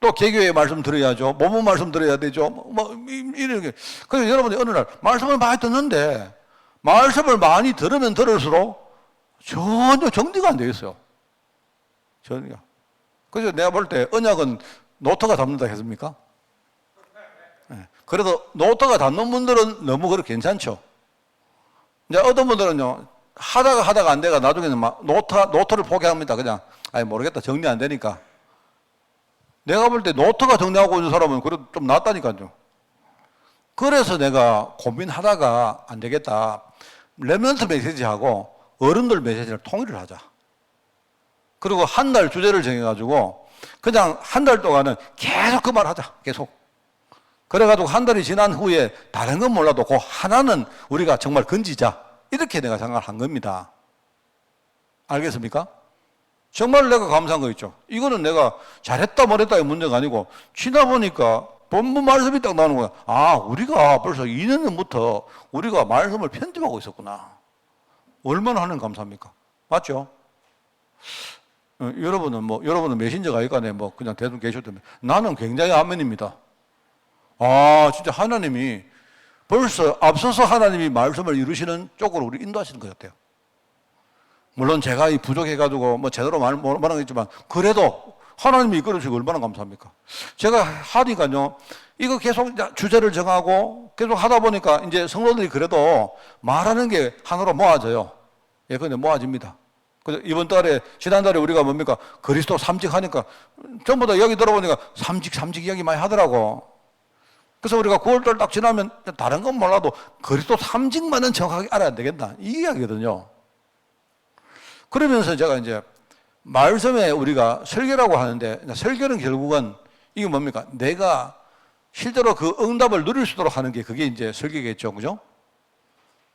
또 개교의 말씀 들어야죠. 모범 말씀 들어야 되죠. 이런 게. 그래서 여러분이 어느 날 말씀을 많이 듣는데 말씀을 많이 들으면 들을수록 전혀 정리가 안 되어 있어요. 전혀. 그래서 내가 볼 때 언약은 노트가 담는다 했습니까? 네. 그래도 노트가 담는 분들은 너무 그렇게 괜찮죠. 이제 어떤 분들은요, 하다가 안 돼가 나중에는 막 노트를 포기합니다. 그냥, 모르겠다. 정리 안 되니까. 내가 볼 때 노트가 정리하고 있는 사람은 그래도 좀 낫다니까요. 그래서 내가 고민하다가 안 되겠다. 렘넌트 메시지하고 어른들 메시지를 통일을 하자. 그리고 한 달 주제를 정해가지고 그냥 한 달 동안은 계속 그 말 하자. 계속. 그래가지고 한 달이 지난 후에 다른 건 몰라도 그 하나는 우리가 정말 건지자. 이렇게 내가 생각을 한 겁니다. 알겠습니까? 정말 내가 감사한 거 있죠. 이거는 내가 잘했다 못했다의 문제가 아니고 치다 보니까 본문 말씀이 딱 나오는 거야. 아, 우리가 벌써 2년 전부터 우리가 말씀을 편집하고 있었구나. 얼마나 하는 감사합니까? 맞죠? 여러분은 메신저가 있거나 그냥 대충 계셨다면 나는 굉장히 아멘입니다. 아, 진짜 하나님이 벌써 앞서서 하나님이 말씀을 이루시는 쪽으로 우리 인도하시는 것 같아요. 물론 제가 이 부족해가지고 제대로 말하겠지만 그래도 하나님이 이끌어주시고 얼마나 감사합니까? 제가 하니까요, 이거 계속 주제를 정하고 계속 하다 보니까 이제 성도들이 그래도 말하는 게 하나로 모아져요. 예, 근데 모아집니다. 그래서 이번 달에, 지난달에 우리가 뭡니까? 그리스도 삼직 하니까 전부 다 이야기 들어보니까 삼직 이야기 많이 하더라고. 그래서 우리가 9월달 딱 지나면 다른 건 몰라도 그리스도 삼직만은 정확하게 알아야 되겠다. 이 이야기거든요. 그러면서 제가 이제 말씀에 우리가 설교라고 하는데 설교는 결국은 이게 뭡니까? 내가 실제로 그 응답을 누릴 수 있도록 하는 게 그게 이제 설교겠죠. 그죠?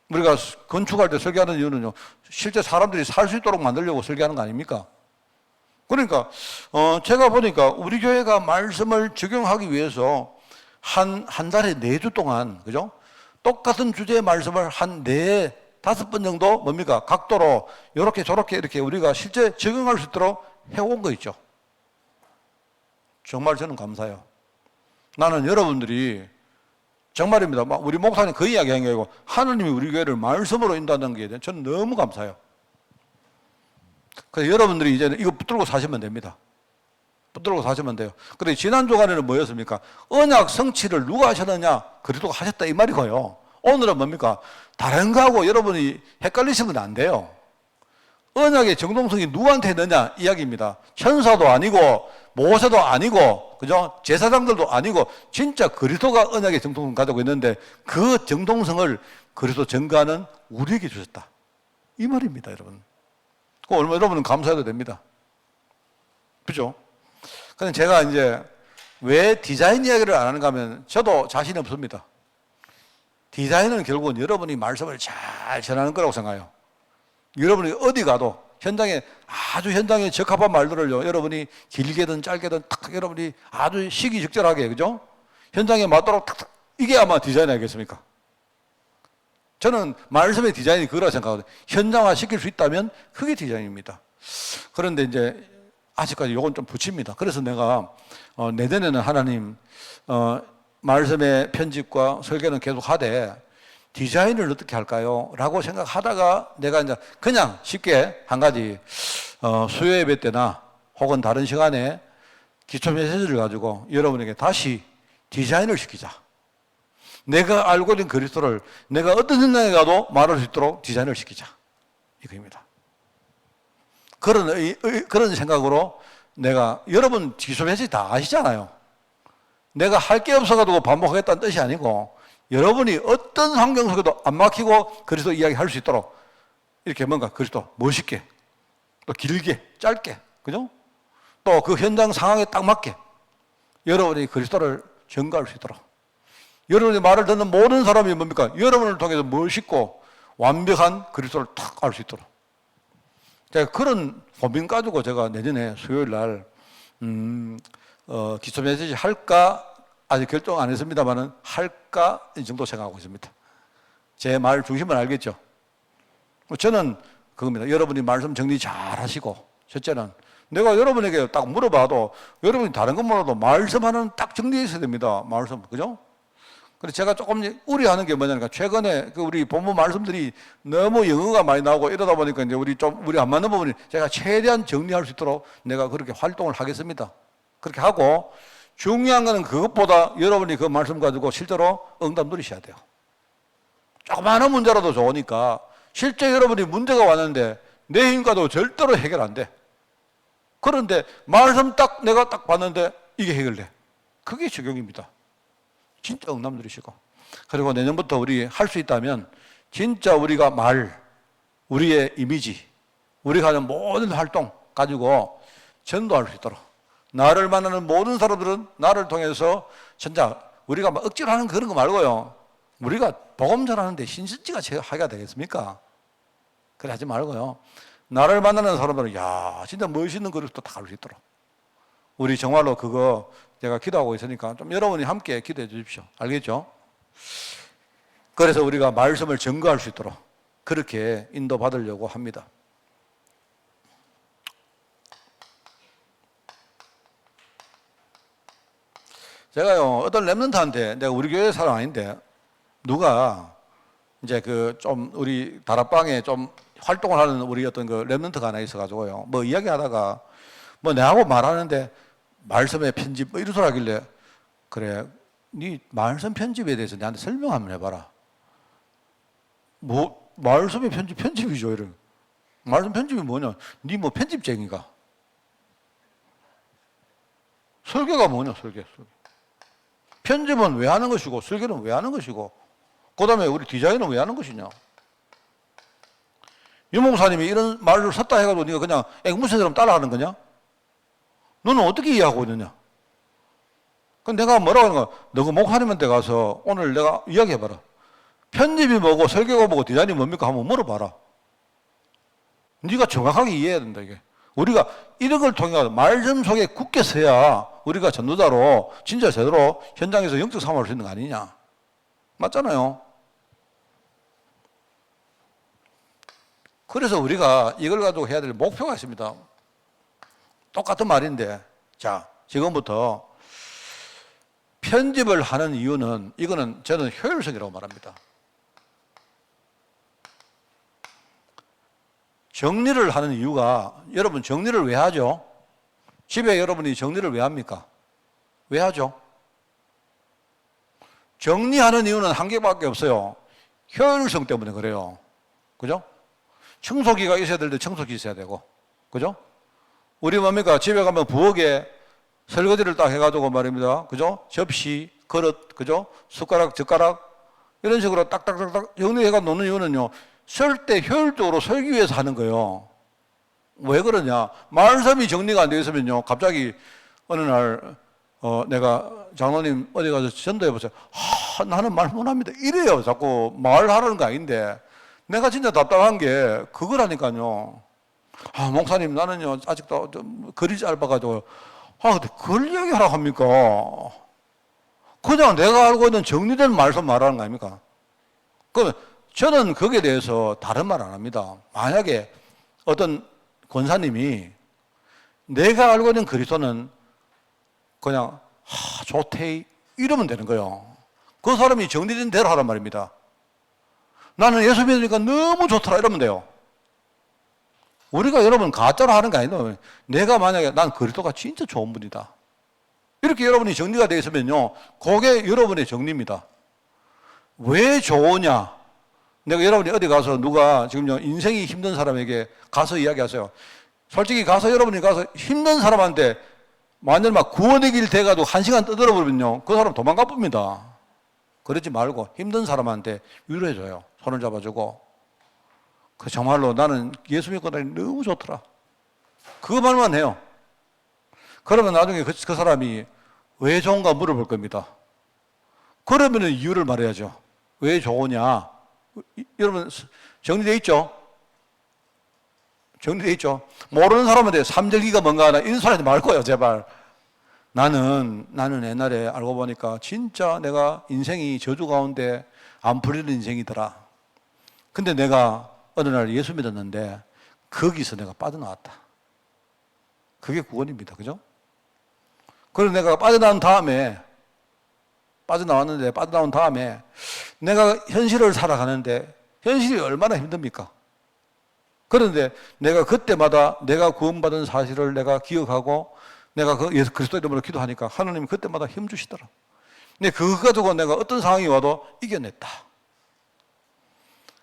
우리가 건축할 때 설교하는 이유는요, 실제 사람들이 살 수 있도록 만들려고 설교하는 거 아닙니까? 그러니까, 제가 보니까 우리 교회가 말씀을 적용하기 위해서 한 달에 4주 동안, 그죠? 똑같은 주제의 말씀을 한 5번 정도 뭡니까? 각도로 요렇게 저렇게 이렇게 우리가 실제 적용할 수 있도록 해온 거 있죠. 정말 저는 감사해요. 나는 여러분들이 정말입니다. 우리 목사님 그 이야기 한 게 아니고 하나님이 우리 교회를 말씀으로 인도한다는 게 저는 너무 감사해요. 그래서 여러분들이 이제는 이거 붙들고 사시면 됩니다. 붙들고 사시면 돼요. 그런데 지난 주간에는 뭐였습니까? 언약 성취를 누가 하셨느냐? 그리스도가 하셨다 이 말이고요. 오늘은 뭡니까? 다른 거하고 여러분이 헷갈리시면 안 돼요. 언약의 정동성이 누구한테 있느냐 이야기입니다. 천사도 아니고 모세도 아니고 그죠? 제사장들도 아니고 진짜 그리스도가 언약의 정동성을 가지고 있는데 그 정동성을 그리스도 전가하는 우리에게 주셨다. 이 말입니다, 여러분. 여러분은 감사해도 됩니다. 그죠? 근데 제가 이제 왜 디자인 이야기를 안 하는가 하면 저도 자신이 없습니다. 디자인은 결국은 여러분이 말씀을 잘 전하는 거라고 생각해요. 여러분이 어디 가도 현장에 적합한 말들을요, 여러분이 길게든 짧게든 탁 여러분이 아주 시기적절하게, 그죠? 현장에 맞도록 탁탁, 이게 아마 디자인 아니겠습니까? 저는 말씀의 디자인이 그거라고 생각하거든요. 현장화 시킬 수 있다면 그게 디자인입니다. 그런데 이제 아직까지 요건 좀 붙입니다. 그래서 내가 내년에는 하나님 말씀의 편집과 설계는 계속 하되 디자인을 어떻게 할까요? 라고 생각하다가 내가 이제 그냥 쉽게 한 가지 수요 예배 때나 혹은 다른 시간에 기초 메시지를 가지고 여러분에게 다시 디자인을 시키자. 내가 알고 있는 그리스도를 내가 어떤 현장에 가도 말할 수 있도록 디자인을 시키자. 이거입니다. 그런 생각으로 내가 여러분 기초 메시지 다 아시잖아요. 내가 할 게 없어가지고 반복하겠다는 뜻이 아니고 여러분이 어떤 환경 속에도 안 막히고 그리스도 이야기 할 수 있도록 이렇게 뭔가 그리스도 멋있게 또 길게 짧게 그죠? 또 그 현장 상황에 딱 맞게 여러분이 그리스도를 전가할 수 있도록 여러분의 말을 듣는 모든 사람이 뭡니까? 여러분을 통해서 멋있고 완벽한 그리스도를 탁 알 수 있도록 제가 그런 고민 가지고 제가 내년에 수요일 날 기초 메시지 할까 아직 결정 안 했습니다만은 할까 이 정도 생각하고 있습니다. 제 말 중심은 알겠죠? 저는 그겁니다. 여러분이 말씀 정리 잘 하시고, 첫째는 내가 여러분에게 딱 물어봐도 여러분이 다른 것 몰라도 말씀 하나는 딱 정리해 있어야 됩니다. 말씀, 그죠? 그래서 제가 조금 우려하는 게 뭐냐니까, 최근에 그 우리 본문 말씀들이 너무 영어가 많이 나오고 이러다 보니까 이제 우리 안 맞는 부분이 제가 최대한 정리할 수 있도록 내가 그렇게 활동을 하겠습니다. 그렇게 하고, 중요한 거는 그것보다 여러분이 그 말씀 가지고 실제로 응답 누리셔야 돼요. 조그마한 문제라도 좋으니까, 실제 여러분이 문제가 왔는데 내 힘과도 절대로 해결 안 돼. 그런데 말씀 딱 내가 딱 봤는데 이게 해결돼. 그게 적용입니다. 진짜 응답 누리시고. 그리고 내년부터 우리 할 수 있다면 진짜 우리가 우리의 이미지, 우리가 하는 모든 활동 가지고 전도할 수 있도록, 나를 만나는 모든 사람들은 나를 통해서 진짜 우리가 막 억지로 하는 그런 거 말고요, 우리가 복음 전하는데 신천지가 하게 되겠습니까? 그래 하지 말고요, 나를 만나는 사람들은 야 진짜 멋있는 그릇도 다 갈 수 있도록 우리 정말로 그거 제가 기도하고 있으니까 좀 여러분이 함께 기도해 주십시오. 알겠죠? 그래서 우리가 말씀을 증거할 수 있도록 그렇게 인도받으려고 합니다. 제가요, 어떤 랩런트한테, 내가 우리 교회 사람 아닌데, 누가 이제 우리 다락방에 좀 활동을 하는 우리 어떤 그 랩런트가 하나 있어가지고요, 뭐 이야기 하다가, 뭐 내하고 말하는데, 말씀의 편집, 뭐 이런 소리 하길래, 그래, 네 말씀 편집에 대해서 내한테 설명 한번 해봐라. 뭐, 말씀의 편집이죠, 이런. 말씀 편집이 뭐냐? 네 뭐 편집쟁이가. 설교가 뭐냐, 설교. 편집은 왜 하는 것이고, 설교는 왜 하는 것이고, 그 다음에 우리 디자인은 왜 하는 것이냐. 유목사님이 이런 말을 섰다 해가지고 네가 그냥 앵무새처럼 따라하는 거냐? 너는 어떻게 이해하고 있느냐? 그럼 내가 뭐라고 하는 거야? 너 그 목사님한테 가서 오늘 내가 이야기해봐라. 편집이 뭐고 설교가 뭐고 디자인이 뭡니까? 한번 물어봐라. 네가 정확하게 이해해야 된다, 이게. 우리가 이런 걸 통해 말씀 속에 굳게 서야 우리가 전도자로 진짜 제대로 현장에서 영적 사모할 수 있는 거 아니냐. 맞잖아요. 그래서 우리가 이걸 가지고 해야 될 목표가 있습니다. 똑같은 말인데, 자, 지금부터 편집을 하는 이유는, 이거는 저는 효율성이라고 말합니다. 정리를 하는 이유가, 여러분 정리를 왜 하죠? 집에 여러분이 정리를 왜 합니까? 왜 하죠? 정리하는 이유는 한 개밖에 없어요. 효율성 때문에 그래요. 그죠? 청소기가 있어야 될 때 청소기 있어야 되고, 그죠? 우리 뭡니까? 집에 가면 부엌에 설거지를 딱 해가지고 말입니다. 그죠? 접시, 그릇, 그죠? 숟가락, 젓가락, 이런 식으로 딱딱딱딱 정리해가 놓는 이유는요, 쓸 때 효율적으로 설기 위해서 하는 거예요. 왜 그러냐? 말씀이 정리가 안 되어 있으면요, 갑자기 어느 날, 내가 장로님 어디 가서 전도해 보세요. 나는 말 못합니다. 이래요. 자꾸 말하라는 거 아닌데. 내가 진짜 답답한 게 그거라니까요. 목사님, 나는요, 아직도 좀 거리 짧아가지고, 근데 그걸 이야기하라고 합니까? 그냥 내가 알고 있는 정리된 말씀 말하는 거 아닙니까? 그러면 저는 거기에 대해서 다른 말 안 합니다. 만약에 어떤 권사님이 내가 알고 있는 그리스도는 그냥, 좋대, 이러면 되는 거예요. 그 사람이 정리된 대로 하란 말입니다. 나는 예수 믿으니까 너무 좋더라, 이러면 돼요. 우리가 여러분 가짜로 하는 게 아니에요. 내가 만약에 난 그리스도가 진짜 좋은 분이다, 이렇게 여러분이 정리가 되어 있으면요, 그게 여러분의 정리입니다. 왜 좋으냐? 내가 여러분이 어디 가서 누가 지금 인생이 힘든 사람에게 가서 이야기하세요. 솔직히 여러분이 가서 힘든 사람한테 완전 막 구원의 길 돼가지고 1시간 떠들어 버리면요, 그 사람 도망가 봅니다. 그러지 말고 힘든 사람한테 위로해줘요. 손을 잡아주고. 정말로 나는 예수 믿고 다니 너무 좋더라, 그 말만 해요. 그러면 나중에 그 사람이 왜 좋은가 물어볼 겁니다. 그러면 이유를 말해야죠. 왜 좋으냐? 여러분 정리되어 있죠? 정리되어 있죠? 모르는 사람한테 삼절기가 뭔가 하나 이런 소리 하지 말 거예요, 제발. 나는 옛날에 알고 보니까 진짜 내가 인생이 저주 가운데 안 풀리는 인생이더라. 근데 내가 어느 날 예수 믿었는데 거기서 내가 빠져나왔다. 그게 구원입니다. 그죠? 그래서 내가 빠져나온 다음에 내가 현실을 살아가는데 현실이 얼마나 힘듭니까? 그런데 내가 그때마다 내가 구원받은 사실을 내가 기억하고 내가 그 예수 그리스도 이름으로 기도하니까 하나님이 그때마다 힘 주시더라. 근데 그거 가지고 내가 어떤 상황이 와도 이겨냈다.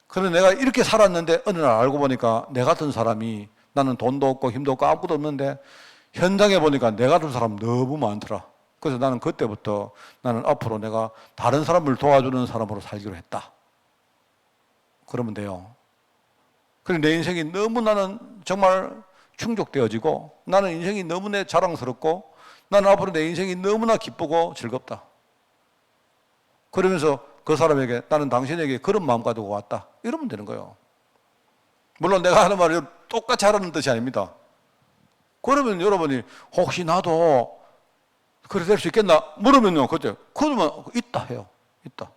그래서 내가 이렇게 살았는데 어느 날 알고 보니까 내 같은 사람이 나는 돈도 없고 힘도 없고 아무것도 없는데 현장에 보니까 내 같은 사람 너무 많더라. 그래서 나는 그때부터 나는 앞으로 내가 다른 사람을 도와주는 사람으로 살기로 했다. 그러면 돼요. 그래서 내 인생이 너무 나는 정말 충족되어지고 나는 인생이 너무나 자랑스럽고 나는 앞으로 내 인생이 너무나 기쁘고 즐겁다. 그러면서 그 사람에게 나는 당신에게 그런 마음 가지고 왔다. 이러면 되는 거예요. 물론 내가 하는 말이 똑같이 하라는 뜻이 아닙니다. 그러면 여러분이 혹시 나도 그래 될 수 있겠나? 물으면요. 그러면 있다 해요. 있다.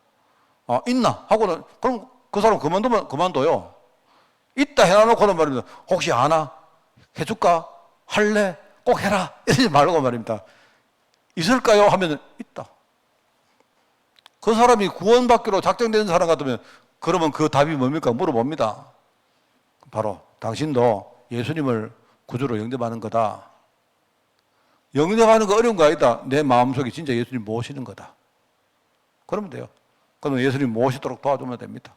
아, 있나? 하고는 그럼 그 사람 그만둬요. 있다 해놔놓고는 말입니다. 혹시 아나? 해줄까? 할래? 꼭 해라. 이러지 말고 말입니다. 있을까요? 하면 있다. 그 사람이 구원받기로 작정된 사람 같으면 그러면 그 답이 뭡니까? 물어봅니다. 바로 당신도 예수님을 구주로 영접하는 거다. 영접하는 거 어려운 거 아니다. 내 마음속에 진짜 예수님 모시는 거다. 그러면 돼요. 그러면 예수님 모시도록 도와주면 됩니다.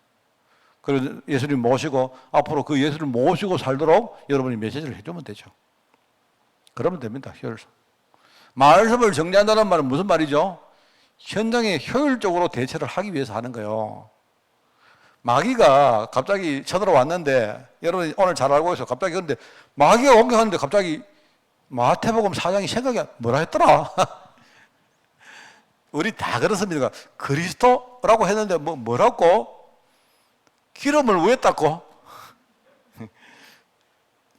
그래서 예수님 모시고 앞으로 그 예수를 모시고 살도록 여러분이 메시지를 해주면 되죠. 그러면 됩니다. 효율상. 말씀을 정리한다는 말은 무슨 말이죠? 현장에 효율적으로 대처를 하기 위해서 하는 거예요. 마귀가 갑자기 쳐들어왔는데 여러분이 오늘 잘 알고 있어요. 갑자기 그런데 마귀가 공격하는데 갑자기 마태복음 4장이 생각이 뭐라 했더라? 우리 다 그렇습니다. 그리스도라고 했는데 뭐라고? 기름을 왜 닦고?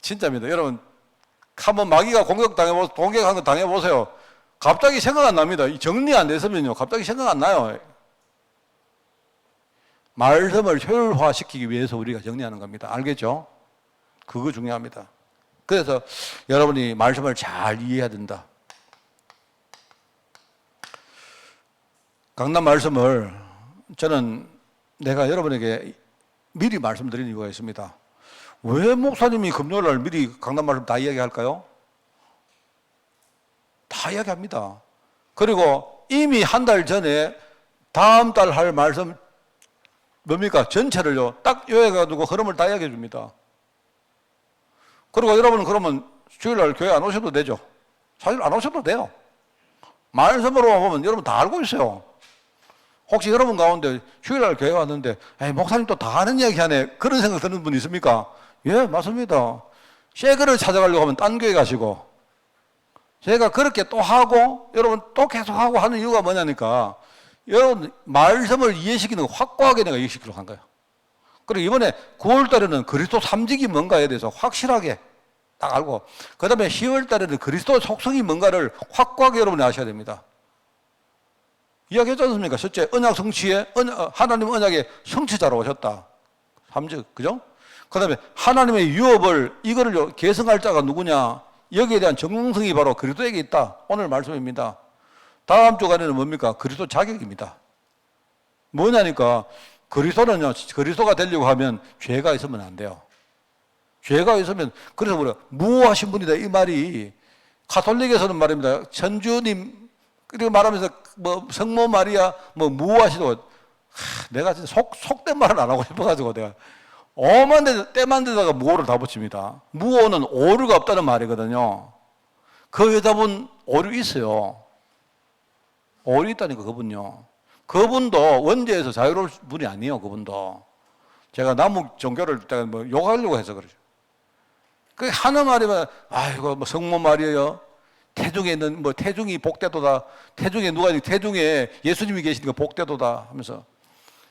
진짜입니다. 여러분 한번 마귀가 공격한 거 당해보세요. 갑자기 생각 안 납니다. 정리 안 됐으면요. 갑자기 생각 안 나요. 말씀을 효율화시키기 위해서 우리가 정리하는 겁니다. 알겠죠? 그거 중요합니다. 그래서 여러분이 말씀을 잘 이해해야 된다. 강단 말씀을 저는 내가 여러분에게 미리 말씀드리는 이유가 있습니다. 왜 목사님이 금요일날 미리 강단 말씀 다 이야기할까요? 다 이야기합니다. 그리고 이미 한 달 전에 다음 달 할 말씀 뭡니까? 전체를요 딱 요해가지고 흐름을 다 이야기해 줍니다. 그리고 여러분은 그러면 주일날 교회 안 오셔도 되죠. 사실 안 오셔도 돼요. 말씀으로 보면 여러분 다 알고 있어요. 혹시 여러분 가운데 주일날 교회 왔는데 에이, 목사님 또 다 아는 이야기 하네 그런 생각 드는 분 있습니까? 예, 맞습니다. 쉐그를 찾아가려고 하면 딴 교회 가시고 제가 그렇게 또 하고 여러분 또 계속 하고 하는 이유가 뭐냐니까 여러분 말씀을 이해시키는 거 확고하게 내가 이해시키려고 한 거예요. 그리고 이번에 9월 달에는 그리스도 삼직이 뭔가에 대해서 확실하게 딱 알고 그 다음에 10월 달에는 그리스도 속성이 뭔가를 확고하게 여러분이 아셔야 됩니다. 이야기했지 않습니까? 첫째, 언약 성취에, 하나님 언약의 성취자로 오셨다. 삼직, 그죠? 그 다음에 하나님의 유업을, 이거를 계승할 자가 누구냐? 여기에 대한 정성이 바로 그리스도에게 있다. 오늘 말씀입니다. 다음 주간에는 뭡니까? 그리스도 자격입니다. 뭐냐니까, 그리스도는요, 그리스도가 되려고 하면 죄가 있으면 안 돼요. 죄가 있으면, 그래서 뭐래, 무하신 분이다. 이 말이, 가톨릭에서는 말입니다. 천주님, 그리고 말하면서 뭐 성모 마리아 뭐 무하시도 내가 진짜 속된 말을 안 하고 싶어가지고 내가 오만 때만 데다가 무호를 다 붙입니다. 무호는 오류가 없다는 말이거든요. 그 여자분 오류 있어요. 오류 있다니까 그분요. 그분도 원죄에서 자유로울 분이 아니에요. 그분도 제가 남욱 종교를 뭐 욕하려고 해서 그러죠. 그 하나 말이면 아이고 뭐 성모 마리아요. 태중에 있는 뭐 태중이 복되도다. 태중에 누가 태중에 예수님이 계시니까 복되도다 하면서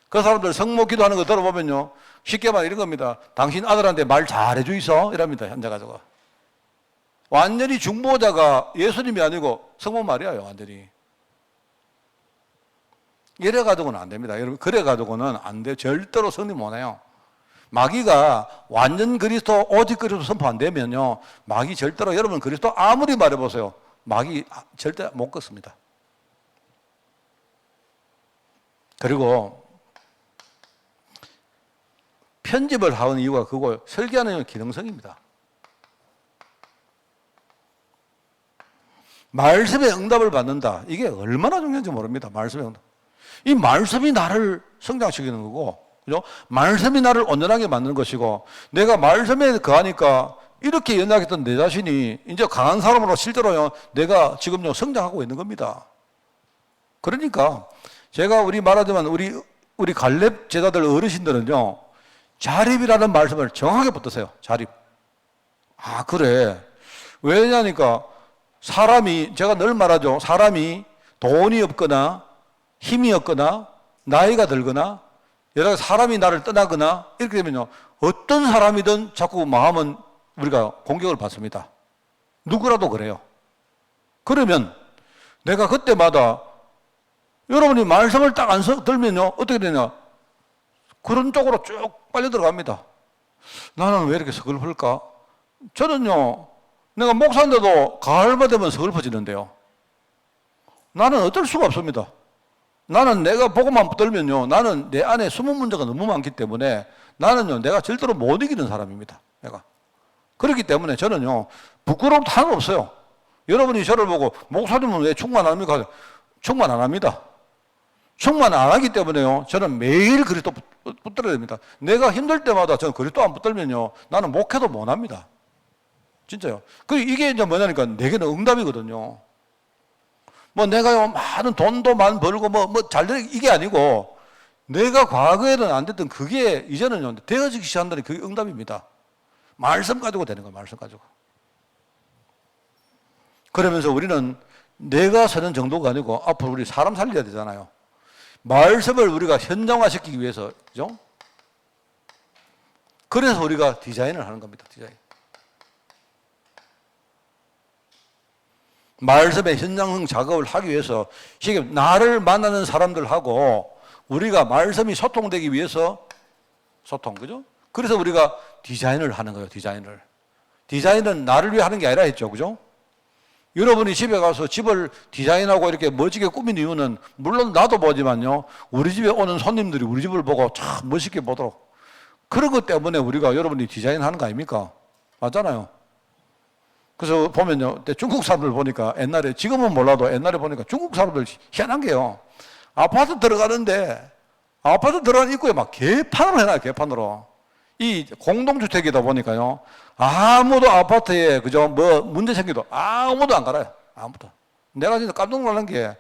그 사람들 성모 기도하는 거 들어보면요 쉽게 말해 이런 겁니다. 당신 아들한테 말 잘해주이소 이랍니다. 앉아가지고 완전히 중보자가 예수님이 아니고 성모 마리아예요, 완전히. 이래 가지고는 안 됩니다. 여러분, 그래 가지고는 안 돼요. 절대로 승리 못 해요. 마귀가 완전 그리스도, 오직 그리스도 선포 안 되면요, 마귀 절대로, 여러분 그리스도 아무리 말해보세요, 마귀 절대 못 걷습니다. 그리고 편집을 하는 이유가 그거, 설계하는 기능성입니다. 말씀의 응답을 받는다. 이게 얼마나 중요한지 모릅니다. 말씀의 응답. 이 말씀이 나를 성장시키는 거고, 그죠? 말씀이 나를 온전하게 만드는 것이고, 내가 말씀에 거하니까 이렇게 연약했던 내 자신이 이제 강한 사람으로 실제로요, 내가 지금요 성장하고 있는 겁니다. 그러니까 제가 우리 말하자면 우리 갈렙 제자들 어르신들은요, 자립이라는 말씀을 정확하게 붙드세요. 자립. 아, 그래. 왜냐니까 사람이, 제가 늘 말하죠. 사람이 돈이 없거나 힘이 없거나 나이가 들거나 여러 사람이 나를 떠나거나 이렇게 되면요, 어떤 사람이든 자꾸 마음은 우리가 공격을 받습니다. 누구라도 그래요. 그러면 내가 그때마다 여러분이 말씀을 딱 안 들면요, 어떻게 되냐, 그런 쪽으로 쭉 빨려 들어갑니다. 나는 왜 이렇게 서글플까? 저는요, 내가 목사인데도 가을만 되면 서글퍼지는데요. 나는 어쩔 수가 없습니다. 나는 내가 보고만 붙들면요, 나는 내 안에 숨은 문제가 너무 많기 때문에 나는요, 내가 절대로 못 이기는 사람입니다. 내가. 그렇기 때문에 저는요, 부끄러움 하나도 없어요. 여러분이 저를 보고 목사님은 왜 충만 안 합니까? 충만 안 합니다. 충만 안 하기 때문에요, 저는 매일 그리스도 붙들어야 됩니다. 내가 힘들 때마다 저는 그리스도 안 붙들면요, 나는 목회도 못 합니다. 진짜요. 이게 이제 뭐냐니까, 내게는 응답이거든요. 뭐 내가요, 많은 돈도 많이 벌고 잘 되는 이게 아니고, 내가 과거에는 안 됐던 그게 이제는요, 되어지기 시작한다는 그게 응답입니다. 말씀 가지고 되는 거예요, 말씀 가지고. 그러면서 우리는 내가 사는 정도가 아니고, 앞으로 우리 사람 살려야 되잖아요. 말씀을 우리가 현장화시키기 위해서, 그죠? 그래서 우리가 디자인을 하는 겁니다, 디자인. 말씀의 현장성 작업을 하기 위해서, 지금 나를 만나는 사람들하고 우리가 말씀이 소통되기 위해서 소통, 그죠? 그래서 우리가 디자인을 하는 거예요, 디자인을. 디자인은 나를 위해 하는 게 아니라 했죠, 그죠? 여러분이 집에 가서 집을 디자인하고 이렇게 멋지게 꾸민 이유는, 물론 나도 보지만요, 우리 집에 오는 손님들이 우리 집을 보고 참 멋있게 보도록, 그런 것 때문에 우리가 여러분이 디자인하는 거 아닙니까? 맞잖아요. 그래서 보면요, 중국 사람들 보니까 옛날에, 지금은 몰라도 옛날에 보니까 중국 사람들 희한한 게요, 아파트 들어가는데 아파트 들어가는 입구에 막 개판으로 해놔요, 개판으로. 이 공동주택이다 보니까요, 아무도 아파트에, 그죠, 뭐 문제 생겨도 아무도 안 갈아요. 아무도. 내가 진짜 깜짝 놀란 게,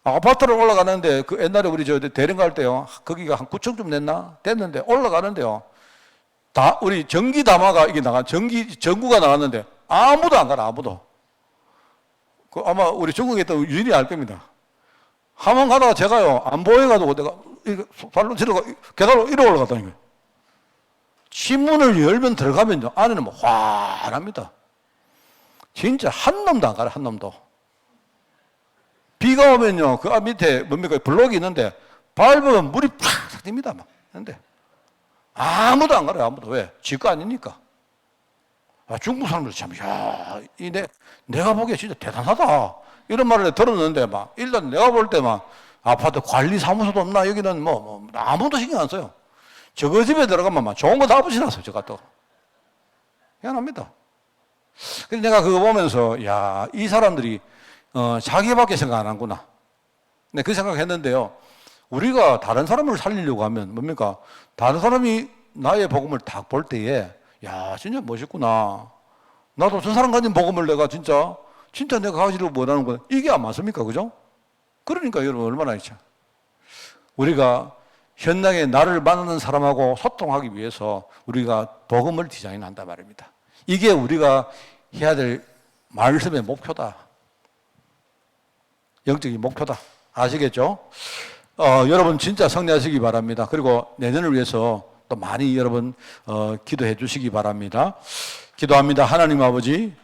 아파트를 올라가는데, 그 옛날에 우리 저 대령 갈 때요, 거기가 한 9층쯤 됐나? 됐는데 올라가는데요, 우리 전기 담화가 이게 전구가 나갔는데 아무도 안 가라, 아무도. 아마 우리 중국에 있던 유인이 알 겁니다. 한번 가다가 제가요, 안 보여가지고 내가 발로 들어가, 계단으로 이러 올라갔다는 거예요. 신문을 열면 들어가면요, 안에는 뭐 환합니다. 진짜 한 놈도 안 가라, 한 놈도. 비가 오면요, 그 밑에 뭡니까, 블록이 있는데 밟으면 물이 팍 찹니다, 막. 근데 아무도 안 가요, 아무도. 왜? 지거 아니니까. 중국 사람들 참, 내가 보기에 진짜 대단하다, 이런 말을 들었는데, 막, 일단 내가 볼 때 막, 아파트 관리 사무소도 없나, 여기는 아무도 신경 안 써요. 저거 집에 들어가면 막 좋은 거 다 붙여놨어요, 저가 또. 희한합니다. 근데 내가 그거 보면서, 이 사람들이, 자기밖에 생각 안 하구나. 네, 그 생각했는데요. 우리가 다른 사람을 살리려고 하면 뭡니까? 다른 사람이 나의 복음을 딱 볼 때에, 진짜 멋있구나. 나도 저 사람 가진 복음을 내가 진짜 내가 가지려고 원하는 건 이게 안 맞습니까? 그죠? 그러니까 여러분, 얼마나 있죠. 우리가 현장에 나를 만나는 사람하고 소통하기 위해서 우리가 복음을 디자인한단 말입니다. 이게 우리가 해야 될 말씀의 목표다. 영적인 목표다. 아시겠죠? 여러분 진짜 승리하시기 바랍니다. 그리고 내년을 위해서 또 많이 여러분 기도해 주시기 바랍니다. 기도합니다. 하나님 아버지,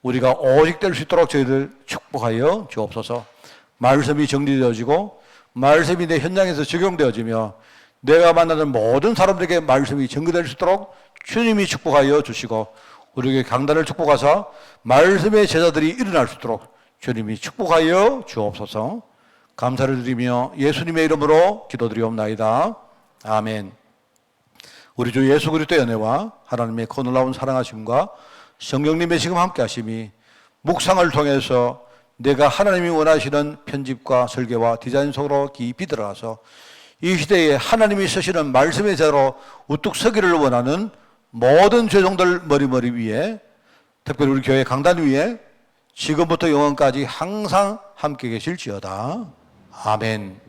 우리가 오직 될 수 있도록 저희들 축복하여 주옵소서. 말씀이 정리되어지고 말씀이 내 현장에서 적용되어지며 내가 만나는 모든 사람들에게 말씀이 전개될 수 있도록 주님이 축복하여 주시고 우리에게 강단을 축복하사 말씀의 제자들이 일어날 수 있도록 주님이 축복하여 주옵소서. 감사를 드리며 예수님의 이름으로 기도드리옵나이다. 아멘. 우리 주 예수 그리스도의 은혜와 하나님의 그 놀라운 사랑하심과 성령님의 지금 함께 하심이 묵상을 통해서 내가 하나님이 원하시는 편집과 설계와 디자인 속으로 깊이 들어가서 이 시대에 하나님이 쓰시는 말씀의 자로 우뚝 서기를 원하는 모든 죄종들 머리머리 위에, 특별히 우리 교회 강단 위에 지금부터 영원까지 항상 함께 계실지어다. 아멘.